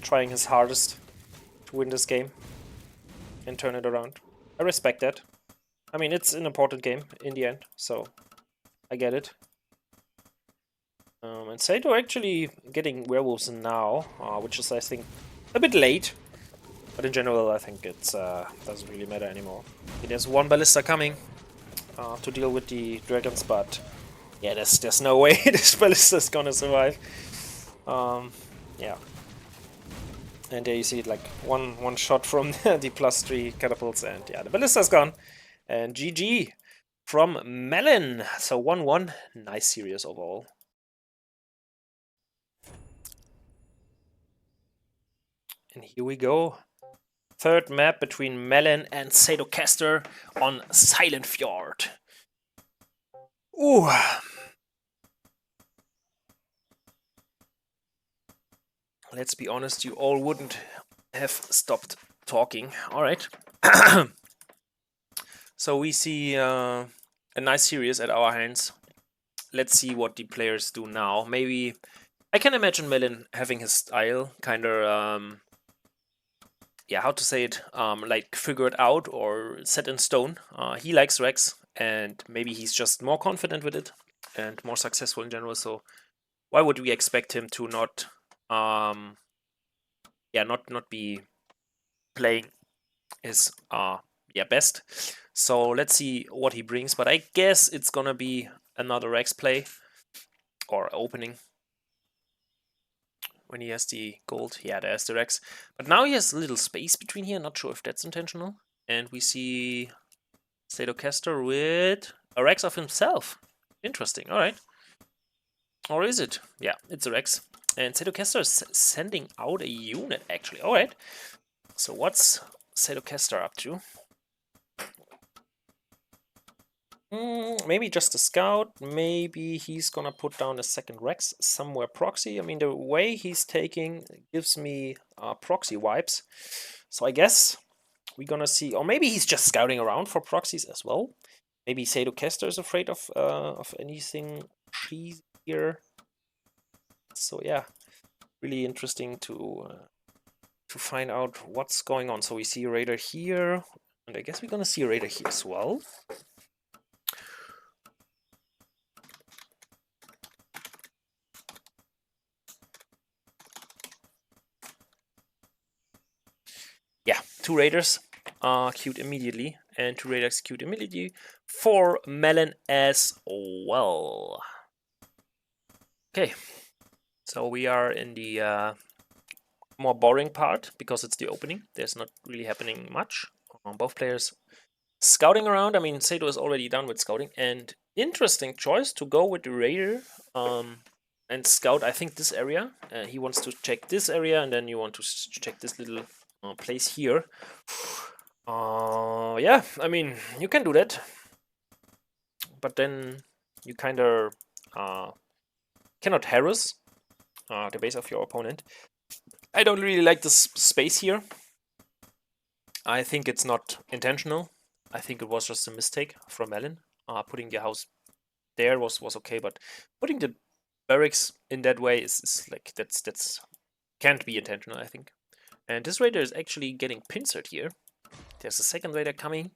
trying his hardest to win this game and turn it around. I respect that. I mean, it's an important game in the end, so I get it. And Sato actually getting werewolves now, which is, I think, a bit late. But in general, I think it doesn't really matter anymore. There's 1 ballista coming to deal with the dragons, but yeah, there's no way this ballista is gonna survive. Yeah. And there you see it, like one shot from the +3 catapults, and yeah, the ballista's gone. And GG from Mellyn. So 1-1, nice series overall. And here we go. Third map between Mellyn and Satocastor on Silent Fjord. Ooh. let's be honest, you all wouldn't have stopped talking. All right. So we see a nice series at our hands. Let's see what the players do now. Maybe I can imagine Mellyn having his style kind of yeah, how to say it, like figured out or set in stone. He likes Rex, and maybe he's just more confident with it and more successful in general. So why would we expect him to not, yeah, not be playing his yeah, best? So let's see what he brings. But I guess it's gonna be another Rex play or opening. When he has the gold, yeah, there's the Rex. But now he has a little space between here, not sure if that's intentional. And we see Satocastor with a Rex of himself. Interesting, alright. Or is it? Yeah, it's a Rex. And Satocastor is sending out a unit, actually. Alright. So what's Satocastor up to? Maybe just a scout. Maybe he's gonna put down a second Rex somewhere proxy. I mean, the way he's taking gives me proxy vibes. So I guess we're gonna see, or maybe he's just scouting around for proxies as well. Maybe Satocastor is afraid of anything cheesy here. So yeah, really interesting to find out what's going on. So we see a Raider here, and I guess we're gonna see a Raider here as well. Yeah, 2 Raiders queued immediately, and 2 Raiders queued immediately for Mellyn as well. Okay, so we are in the more boring part because it's the opening. There's not really happening much. Both players scouting around. I mean, Sato is already done with scouting, and interesting choice to go with the Raider and scout. I think this area. He wants to check this area, and then you want to check this little place here. Yeah, I mean, you can do that, but then you kind of cannot harass the base of your opponent. I don't really like this space here. I think it's not intentional. I think it was just a mistake from Mellyn. Putting the house there was okay, but putting the barracks in that way is like that's can't be intentional, I think. And this raider is actually getting pincered here. There's a second raider coming,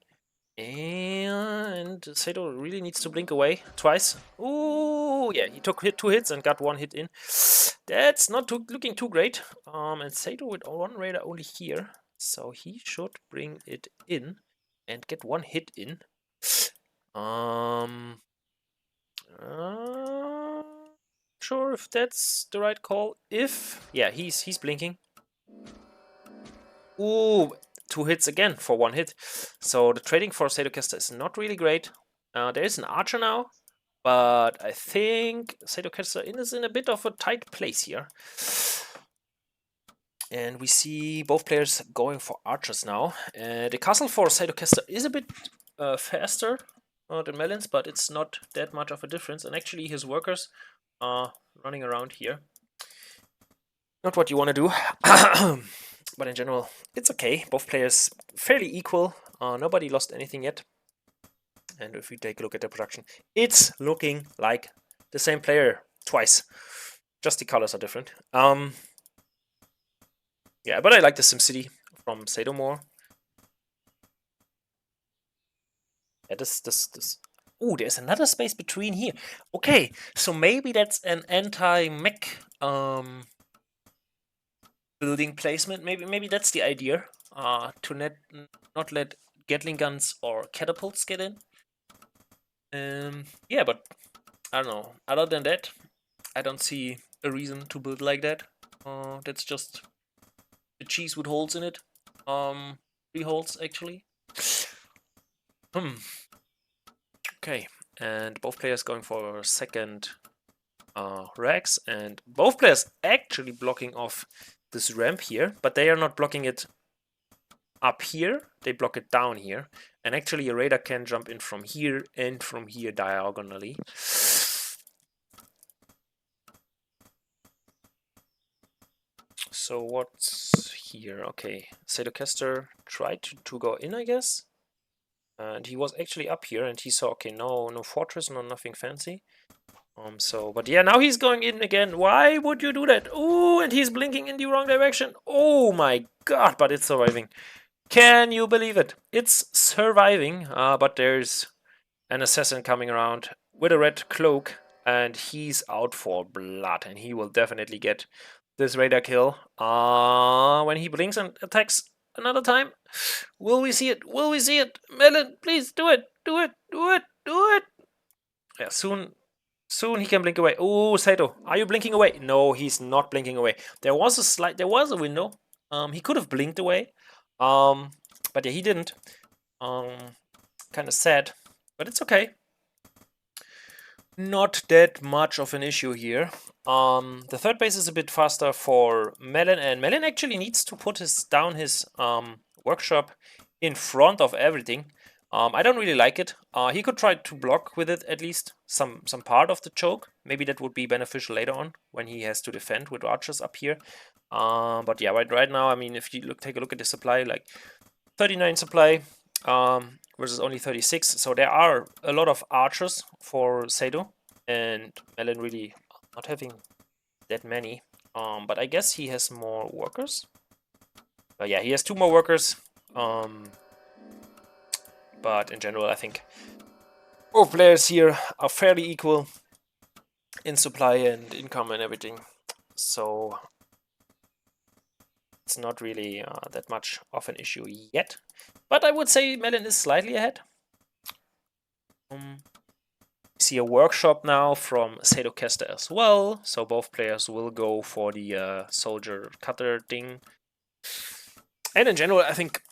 and Sato really needs to blink away twice. Ooh, yeah, he took 2 hits and got 1 hit in. That's not looking too great. And Sato with 1 raider only here, so he should bring it in and get 1 hit in. Sure if that's the right call. If yeah, he's blinking. Ooh, 2 hits again for 1 hit. So the trading for Satocastor is not really great. There is an archer now, but I think Satocastor is in a bit of a tight place here. And we see both players going for archers now. The castle for Satocastor is a bit faster than Mellyn's, but it's not that much of a difference. And actually his workers are running around here. Not what you want to do. But in general, it's okay. Both players fairly equal. Nobody lost anything yet. And if we take a look at the production, it's looking like the same player twice. Just the colors are different. Yeah, but I like the SimCity from Sato more. Yeah, this. Ooh, there's another space between here. Okay, so maybe that's an anti-mech building placement. Maybe that's the idea. To not let Gatling guns or catapults get in. Yeah, but I don't know. Other than that, I don't see a reason to build like that. That's just the cheese with holes in it. 3 holes actually. Okay, and both players going for second Rex, and both players actually blocking off this ramp here, but they are not blocking it up here, they block it down here, and actually a raider can jump in from here and from here diagonally. So what's here? Okay, Satocastor tried to go in, I guess. And he was actually up here, and he saw, okay, no fortress, nothing fancy. But yeah, now he's going in again. Why would you do that? Ooh, and he's blinking in the wrong direction. Oh my god, but it's surviving. Can you believe it? It's surviving, but there's an assassin coming around with a red cloak, and he's out for blood, and he will definitely get this radar kill. When he blinks and attacks another time, will we see it? Will we see it? Mellyn, please do it! Do it! Do it! Do it! Yeah, soon he can blink away. Oh, Sato, are you blinking away? No, he's not blinking away. There was a window. He could have blinked away. But yeah, he didn't. Kind of sad, but it's okay. Not that much of an issue here. The third base is a bit faster for Mellyn, and Mellyn actually needs to put down his workshop in front of everything. I don't really like it. He could try to block with it at least some part of the choke. Maybe that would be beneficial later on when he has to defend with archers up here. But yeah, right now, I mean, if you take a look at the supply, like 39 supply versus only 36. So there are a lot of archers for Sato, and Mellyn really not having that many. But I guess he has more workers. But yeah, he has 2 more workers. But in general, I think both players here are fairly equal in supply and income and everything. So it's not really that much of an issue yet. But I would say Mellyn is slightly ahead. See a workshop now from Satocastor as well. So both players will go for the soldier cutter thing. And in general, I think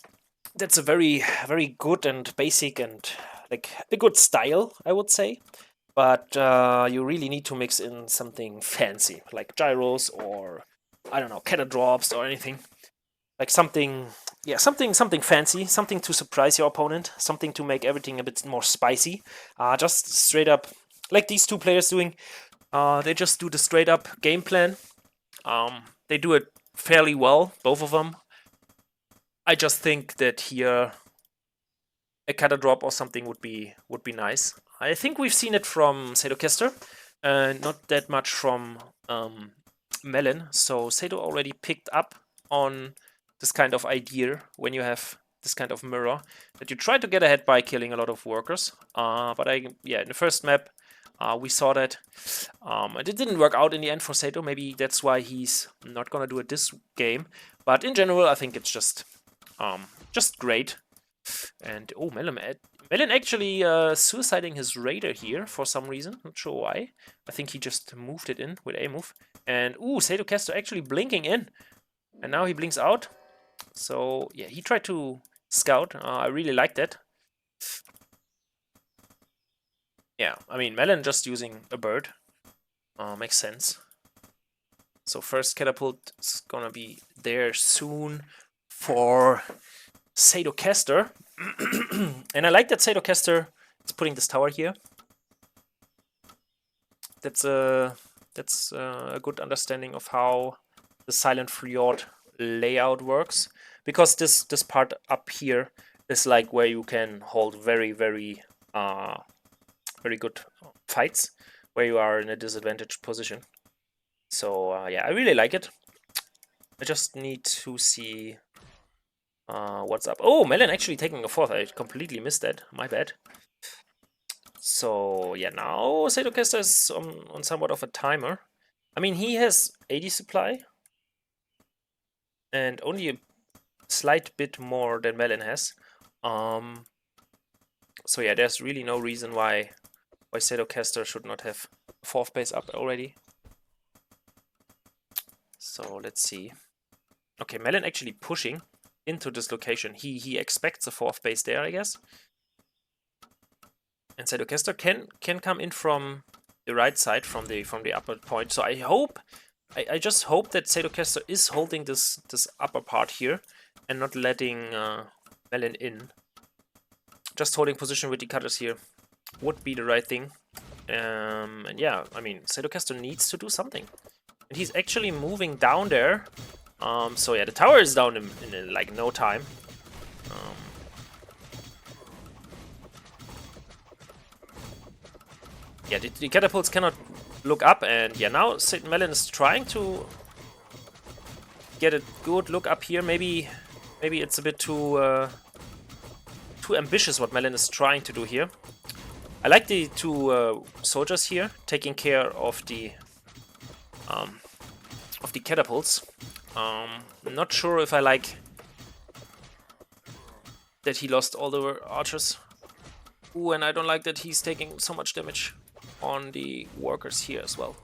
that's a very, very good and basic and like a good style, I would say. But you really need to mix in something fancy, like gyros or, I don't know, catter drops or anything. Like something, yeah, something fancy, something to surprise your opponent, something to make everything a bit more spicy. Just straight up, like these 2 players doing, they just do the straight up game plan. They do it fairly well, both of them. I just think that here a cutter drop or something would be nice. I think we've seen it from Satocastor, not that much from Mellyn. So Sato already picked up on this kind of idea when you have this kind of mirror, that you try to get ahead by killing a lot of workers. But in the first map, we saw that. And it didn't work out in the end for Sato. Maybe that's why he's not gonna do it this game. But in general, I think it's just great. And oh, Mellyn actually suiciding his raider here for some reason. Not sure why. I think he just moved it in with a move. And ooh, Satocastor actually blinking in. And now he blinks out. So yeah, he tried to scout. I really like that. Yeah, I mean, Mellyn just using a bird makes sense. So first catapult is gonna be there soon for Satocastor. And I like that Satocastor is putting this tower here. That's a good understanding of how the Silent Fjord layout works, because this part up here is like where you can hold very good fights where you are in a disadvantaged position. So yeah, I really like it. I just need to see what's up. Oh, Mellyn actually taking a 4th. I completely missed that. My bad. So yeah, now Satocastor is on somewhat of a timer. I mean, he has 80 supply and only a slight bit more than Mellyn has. So yeah, there's really no reason why Satocastor should not have 4th base up already. So let's see. Okay, Mellyn actually pushing into this location. He expects a 4th base there, I guess. And Satocastor can come in from the right side, from the upper point. So I just hope that Satocastor is holding this upper part here and not letting Mellyn in. Just holding position with the cutters here would be the right thing. And yeah, I mean, Satocastor needs to do something. And he's actually moving down there So yeah, the tower is down in like no time. Yeah, the catapults cannot look up, and yeah, now Mellyn is trying to get a good look up here. Maybe it's a bit too ambitious what Mellyn is trying to do here. I like the two soldiers here taking care of the catapults. I'm not sure if I like that he lost all the archers. Ooh, and I don't like that he's taking so much damage on the workers here as well.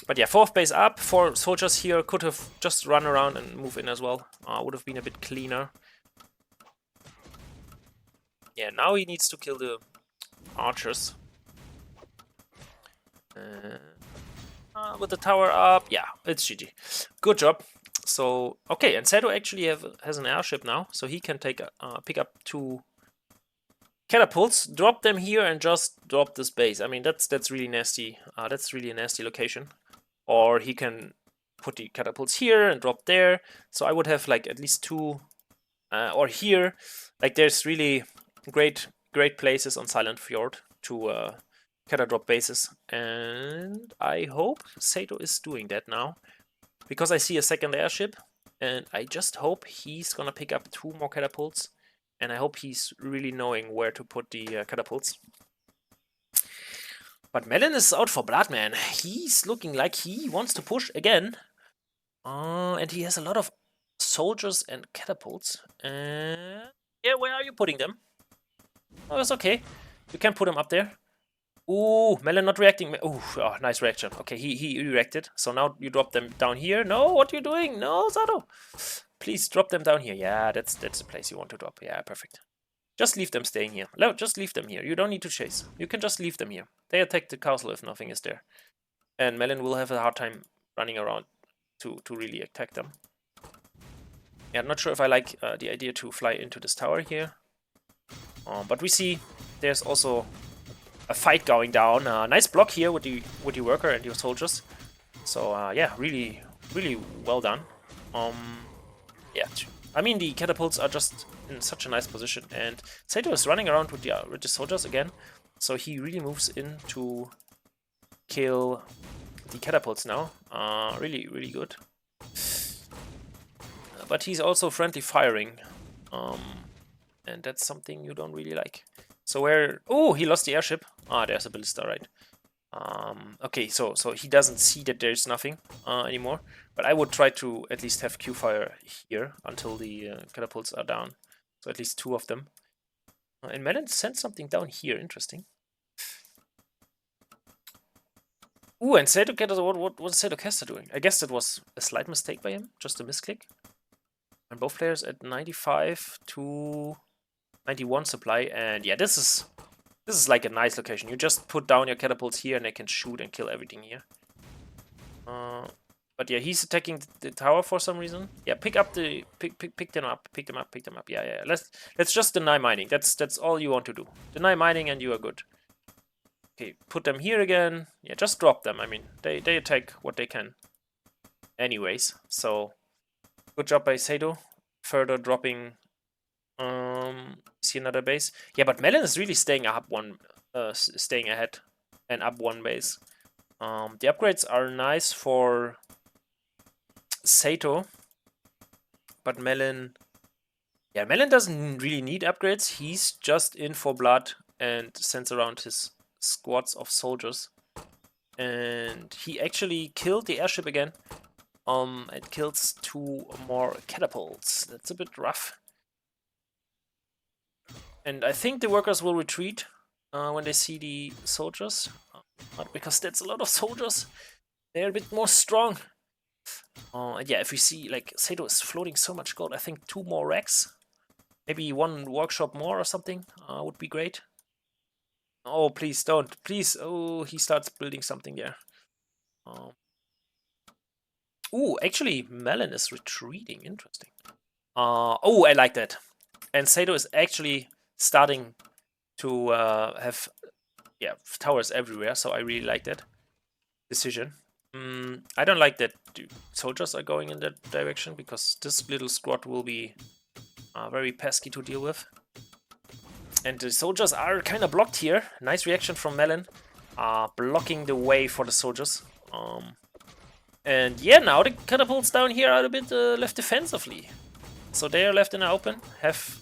But yeah, 4th base up. 4 soldiers here could have just run around and move in as well. Would have been a bit cleaner. Yeah, now he needs to kill the archers. With the tower up, yeah, it's GG. Good job. So, okay, and Sato actually has an airship now, so he can take pick up 2 catapults, drop them here, and just drop this base. I mean, that's really nasty. That's really a nasty location. Or he can put the catapults here and drop there. So I would have like at least 2, or here. Like there's really great places on Silent Fjord to catapult drop bases, and I hope Sato is doing that now, because I see a second airship, and I just hope he's gonna pick up 2 more catapults, and I hope he's really knowing where to put the catapults. But Mellyn is out for blood, man. He's looking like he wants to push again, and he has a lot of soldiers and catapults. Yeah, where are you putting them? Oh, it's okay. You can put them up there. Ooh, Mellyn not reacting. Ooh, oh, nice reaction. Okay, he reacted. So now you drop them down here. No, what are you doing? No, Sato. Please drop them down here. Yeah, that's the place you want to drop. Yeah, perfect. Just leave them staying here. No, just leave them here. You don't need to chase. You can just leave them here. They attack the castle if nothing is there. And Mellyn will have a hard time running around to really attack them. Yeah, I'm not sure if I like the idea to fly into this tower here. But we see there's also a fight going down. Nice block here with the worker and your soldiers. So yeah, really well done. Yeah, I mean the catapults are just in such a nice position, and Sato is running around with the soldiers again. So he really moves in to kill the catapults now. Really good. But he's also friendly firing, and that's something you don't really like. So where... Oh, he lost the airship. Ah, there's a ballista, right. Okay, so he doesn't see that there's nothing anymore. But I would try to at least have Q-fire here until the catapults are down. So at least 2 of them. And Mellyn sent something down here. Interesting. Ooh, and Satocastor, what was Satocastor doing? I guess that was a slight mistake by him. Just a misclick. And both players at 95 to 91 supply. And yeah, this is like a nice location. You just put down your catapults here and they can shoot and kill everything here. But yeah, he's attacking the tower for some reason. Yeah, pick them up. Yeah. Let's just deny mining. That's all you want to do. Deny mining and you are good. Okay, put them here again. Yeah, just drop them. I mean, they attack what they can. Anyways, so good job by Sato. Further dropping. See another base. Yeah, but Mellyn is really staying staying ahead and up 1 base. The upgrades are nice for Sato, but Mellyn... Yeah, Mellyn doesn't really need upgrades. He's just in for blood and sends around his squads of soldiers. And he actually killed the airship again. It kills 2 more catapults. That's a bit rough. And I think the workers will retreat when they see the soldiers. But because that's a lot of soldiers, they're a bit more strong. And yeah, if we see, like, Sato is floating so much gold, I think 2 more racks. Maybe 1 workshop more or something would be great. Oh, please don't. Please. Oh, he starts building something there. Ooh, actually, Mellyn is retreating. Interesting. Oh, I like that. And Sato is actually starting to have towers everywhere, so I really like that decision. I don't like that soldiers are going in that direction, because this little squad will be very pesky to deal with. And the soldiers are kind of blocked here. Nice reaction from Mellyn, blocking the way for the soldiers. And yeah, now the catapults down here are a bit left defensively. So they are left in the open.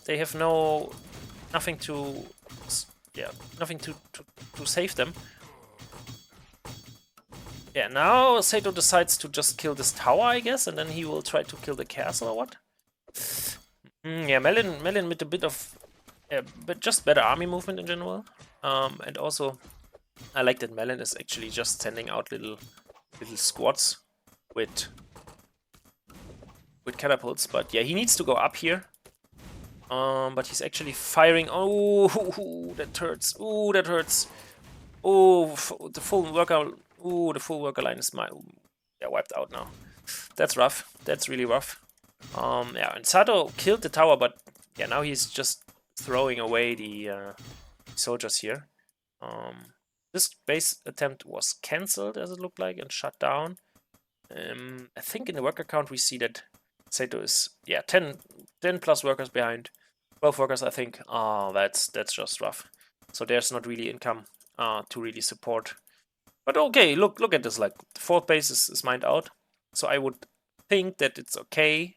They have nothing to save them. Yeah, now Sato decides to just kill this tower, I guess, and then he will try to kill the castle or what? Yeah, Mellyn with a bit of, but just better army movement in general. And also, I like that Mellyn is actually just sending out little squads with catapults. But yeah, he needs to go up here. But he's actually firing. Oh, that hurts. Oh, that hurts. Oh, the full worker. Oh, the full worker line is wiped out now. That's rough. That's really rough. Yeah, and Sato killed the tower, but yeah, now he's just throwing away the soldiers here. This base attempt was cancelled, as it looked like, and shut down. I think in the worker count we see that Sato is 10 plus workers behind. 12 workers, I think. That's just rough. So there's not really income to really support. But okay, look at this. Like, the fourth base is mined out. So I would think that it's okay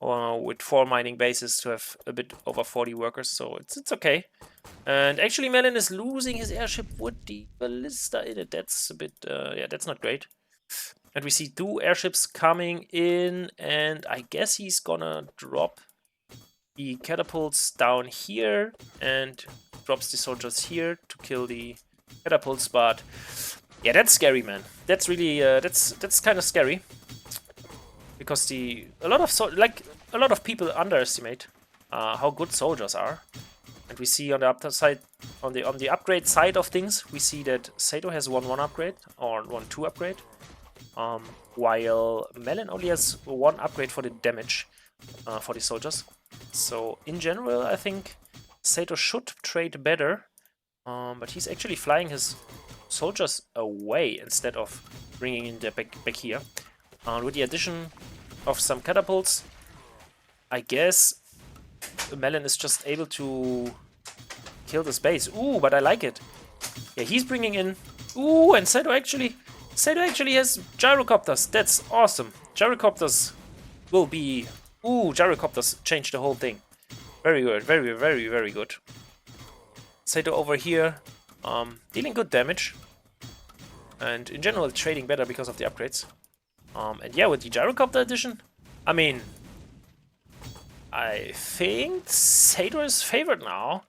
with 4 mining bases to have a bit over 40 workers. So it's okay. And actually, Mellyn is losing his airship with the ballista in it. That's a bit, that's not great. And we see 2 airships coming in, and I guess he's gonna drop the catapults down here and drops the soldiers here to kill the catapults. But yeah, that's scary, man. That's really that's kind of scary, because a lot of people underestimate how good soldiers are. And we see on the upside, on the upgrade side of things, we see that Sato has 1-1 upgrade or 1-2 upgrade, while Mellyn only has 1 upgrade for the damage for the soldiers. So in general, I think Sato should trade better, but he's actually flying his soldiers away instead of bringing in them back here. With the addition of some catapults, I guess Mellyn is just able to kill this base. Ooh, but I like it. Yeah, he's bringing in... Ooh, and Sato actually has gyrocopters. That's awesome. Gyrocopters will be... Ooh, gyrocopters change the whole thing. Very good. Very, very, very good. Sato over here, dealing good damage. And in general, trading better because of the upgrades. And yeah, with the gyrocopter addition, I mean, I think Sato is favored now.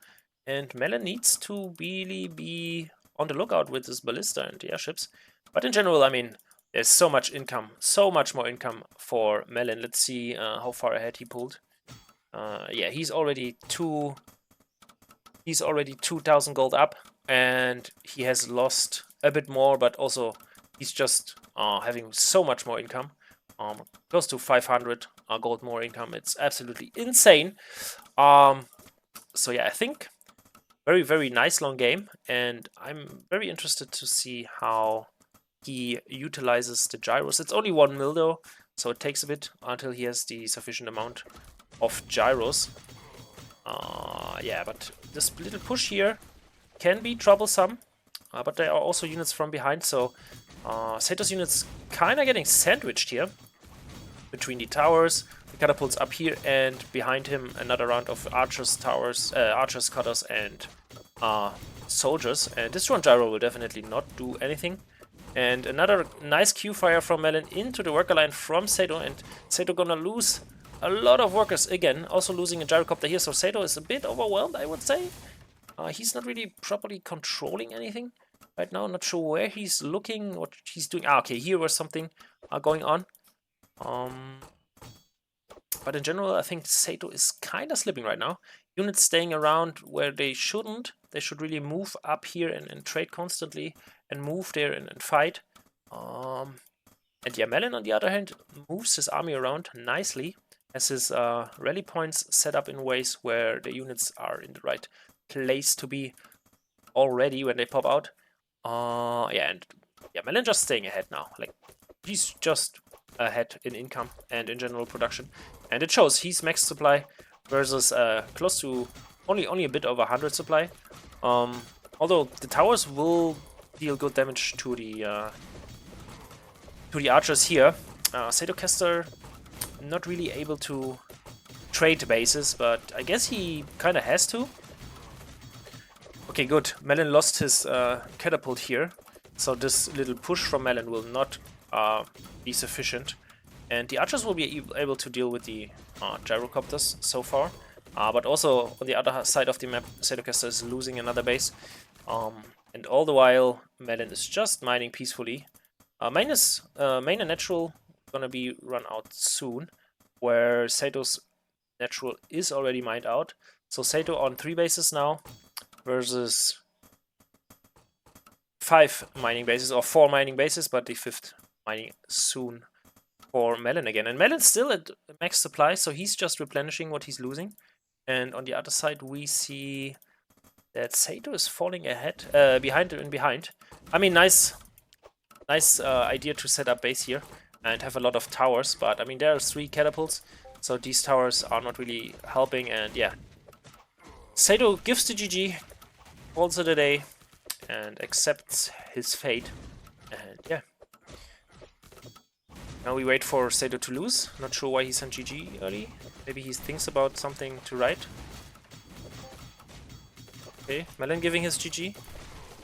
And Mellyn needs to really be on the lookout with this ballista and the airships. But in general, I mean, there's so much income, so much more income for Mellyn. Let's see how far ahead he pulled. Yeah, he's already 2,000 gold up, and he has lost a bit more, but also he's just having so much more income. Close to 500 gold more income. It's absolutely insane. So yeah, I think very, very nice long game, and I'm very interested to see how he utilizes the gyros. It's only 1 mil though, so it takes a bit until he has the sufficient amount of gyros. Yeah, but this little push here can be troublesome, but there are also units from behind, so Sato's units kind of getting sandwiched here between the towers. The catapults up here, and behind him another round of archers, towers, archers, cutters, and soldiers. And this drone gyro will definitely not do anything. And another nice Q fire from Mellyn into the worker line from Sato, and Sato gonna lose a lot of workers again, also losing a gyrocopter here. So Sato is a bit overwhelmed, I would say. He's not really properly controlling anything right now. Not sure where he's looking, what he's doing. Okay, here was something going on. But in general, I think Sato is kind of slipping right now. Units staying around where they shouldn't. They should really move up here and trade constantly, and move there and fight. And yeah, Mellyn, on the other hand, moves his army around nicely, has his rally points set up in ways where the units are in the right place to be already when they pop out. Yeah, and yeah, Mellyn just staying ahead now. Like, he's just ahead in income and in general production. And it shows he's max supply versus close to only a bit over 100 supply. Although the towers will deal good damage to the archers here. Satocastor not really able to trade bases, but I guess he kind of has to. Okay, good. Mellyn lost his catapult here, so this little push from Mellyn will not be sufficient. And the archers will be able to deal with the gyrocopters so far. But also, on the other side of the map, Satocastor is losing another base. And all the while, Mellyn is just mining peacefully. Main and natural gonna be run out soon, where Sato's natural is already mined out. So Sato on 3 bases now, versus 5 mining bases, or 4 mining bases, but the 5th mining soon for Mellyn again. And Mellyn's still at max supply, so he's just replenishing what he's losing. And on the other side, we see that Sato is falling ahead, behind. I mean, nice idea to set up base here and have a lot of towers, but I mean, there are 3 catapults, so these towers are not really helping. And yeah, Sato gives the GG, calls it a day, and accepts his fate. And yeah, now we wait for Sato to lose. Not sure why he sent GG early. Maybe he thinks about something to write. Okay, Mellyn giving his GG.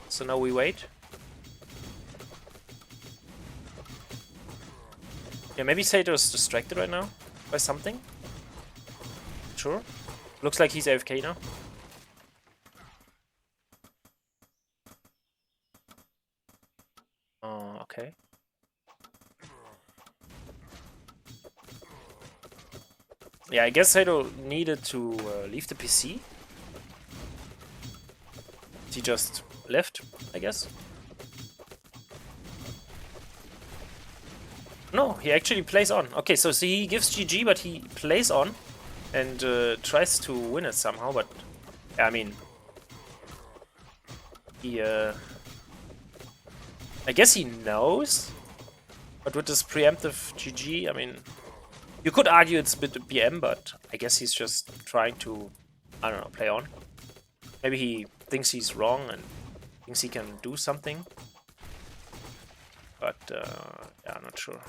So now we wait. Yeah, maybe Sato is distracted right now by something. Sure. Looks like he's AFK now. Okay. Yeah, I guess Sato needed to leave the PC. He just left, I guess. No, he actually plays on. Okay, so see, he gives GG, but he plays on and tries to win it somehow. But I mean, he I guess he knows. But with this preemptive GG, I mean, you could argue it's a bit BM, but I guess he's just trying to, I don't know, play on. Maybe he thinks he's wrong and thinks he can do something. But, yeah, I'm not sure.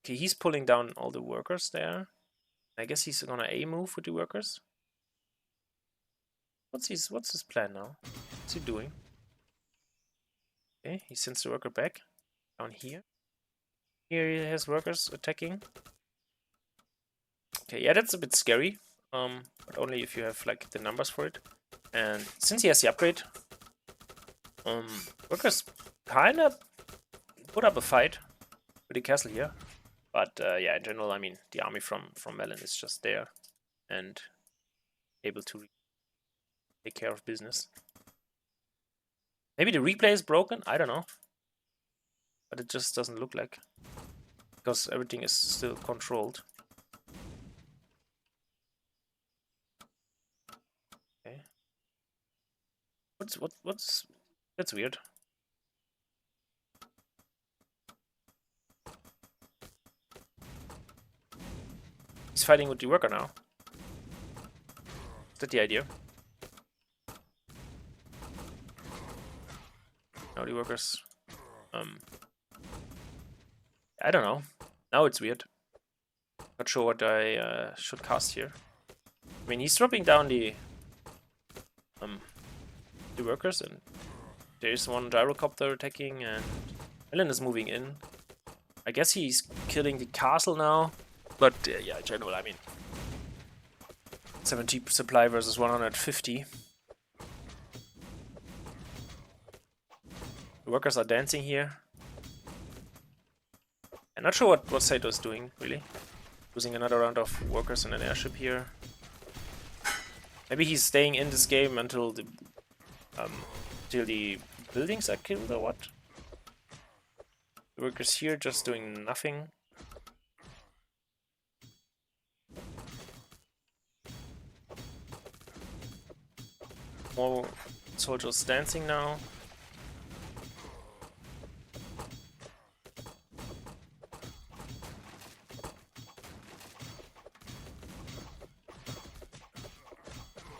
Okay, he's pulling down all the workers there. I guess he's gonna A move with the workers. What's his plan now? What's he doing? Okay, he sends the worker back down here. Here he has workers attacking. Okay, yeah, that's a bit scary. But only if you have like the numbers for it. And since he has the upgrade, workers kind of put up a fight with the castle here. But yeah, in general, I mean, the army from Mellyn is just there and able to take care of business. Maybe the replay is broken, I don't know. But it just doesn't look like. Because everything is still controlled. Okay. What's that's weird. He's fighting with the worker now. Is that the idea? Now the workers. I don't know. Now it's weird. Not sure what I should cast here. I mean, he's dropping down the workers, and there's one gyrocopter attacking, and Mellyn is moving in. I guess he's killing the castle now, but yeah, in general, I mean, 70 supply versus 150. The workers are dancing here. I'm not sure what Sato is doing, really. Losing another round of workers and an airship here. Maybe he's staying in this game until the buildings are killed, or what? The workers here just doing nothing. More Soldiers dancing now.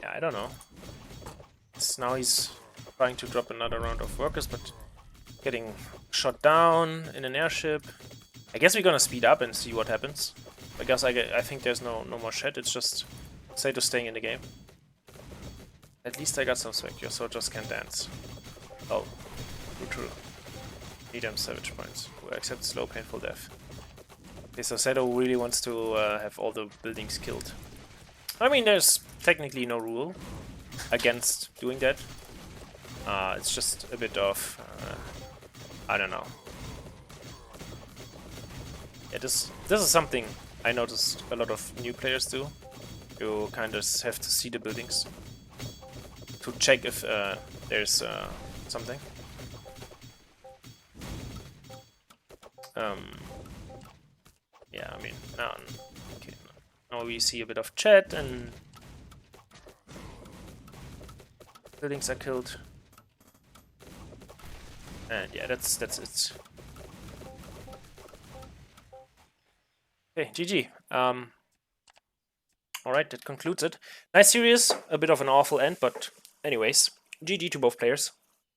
Yeah, I don't know. Now he's trying to drop another round of workers, but getting shot down in an airship. I guess we're gonna speed up and see what happens. Because I think there's no more shit. It's just Sato staying in the game. At least I got some swag. Your soldiers can dance. Oh, true. Need them savage points. Who accepts slow, painful death. Okay, so Sato really wants to have all the buildings killed. I mean, there's technically no rule against doing that. It's just a bit of, I don't know. Yeah, this is something I noticed a lot of new players do. You kind of have to see the buildings to check if there's something. Yeah, I mean, now, okay, now we see a bit of chat and buildings are killed. And yeah, that's it. Okay, GG. Alright, that concludes it. Nice series, a bit of an awful end, but anyways, GG to both players.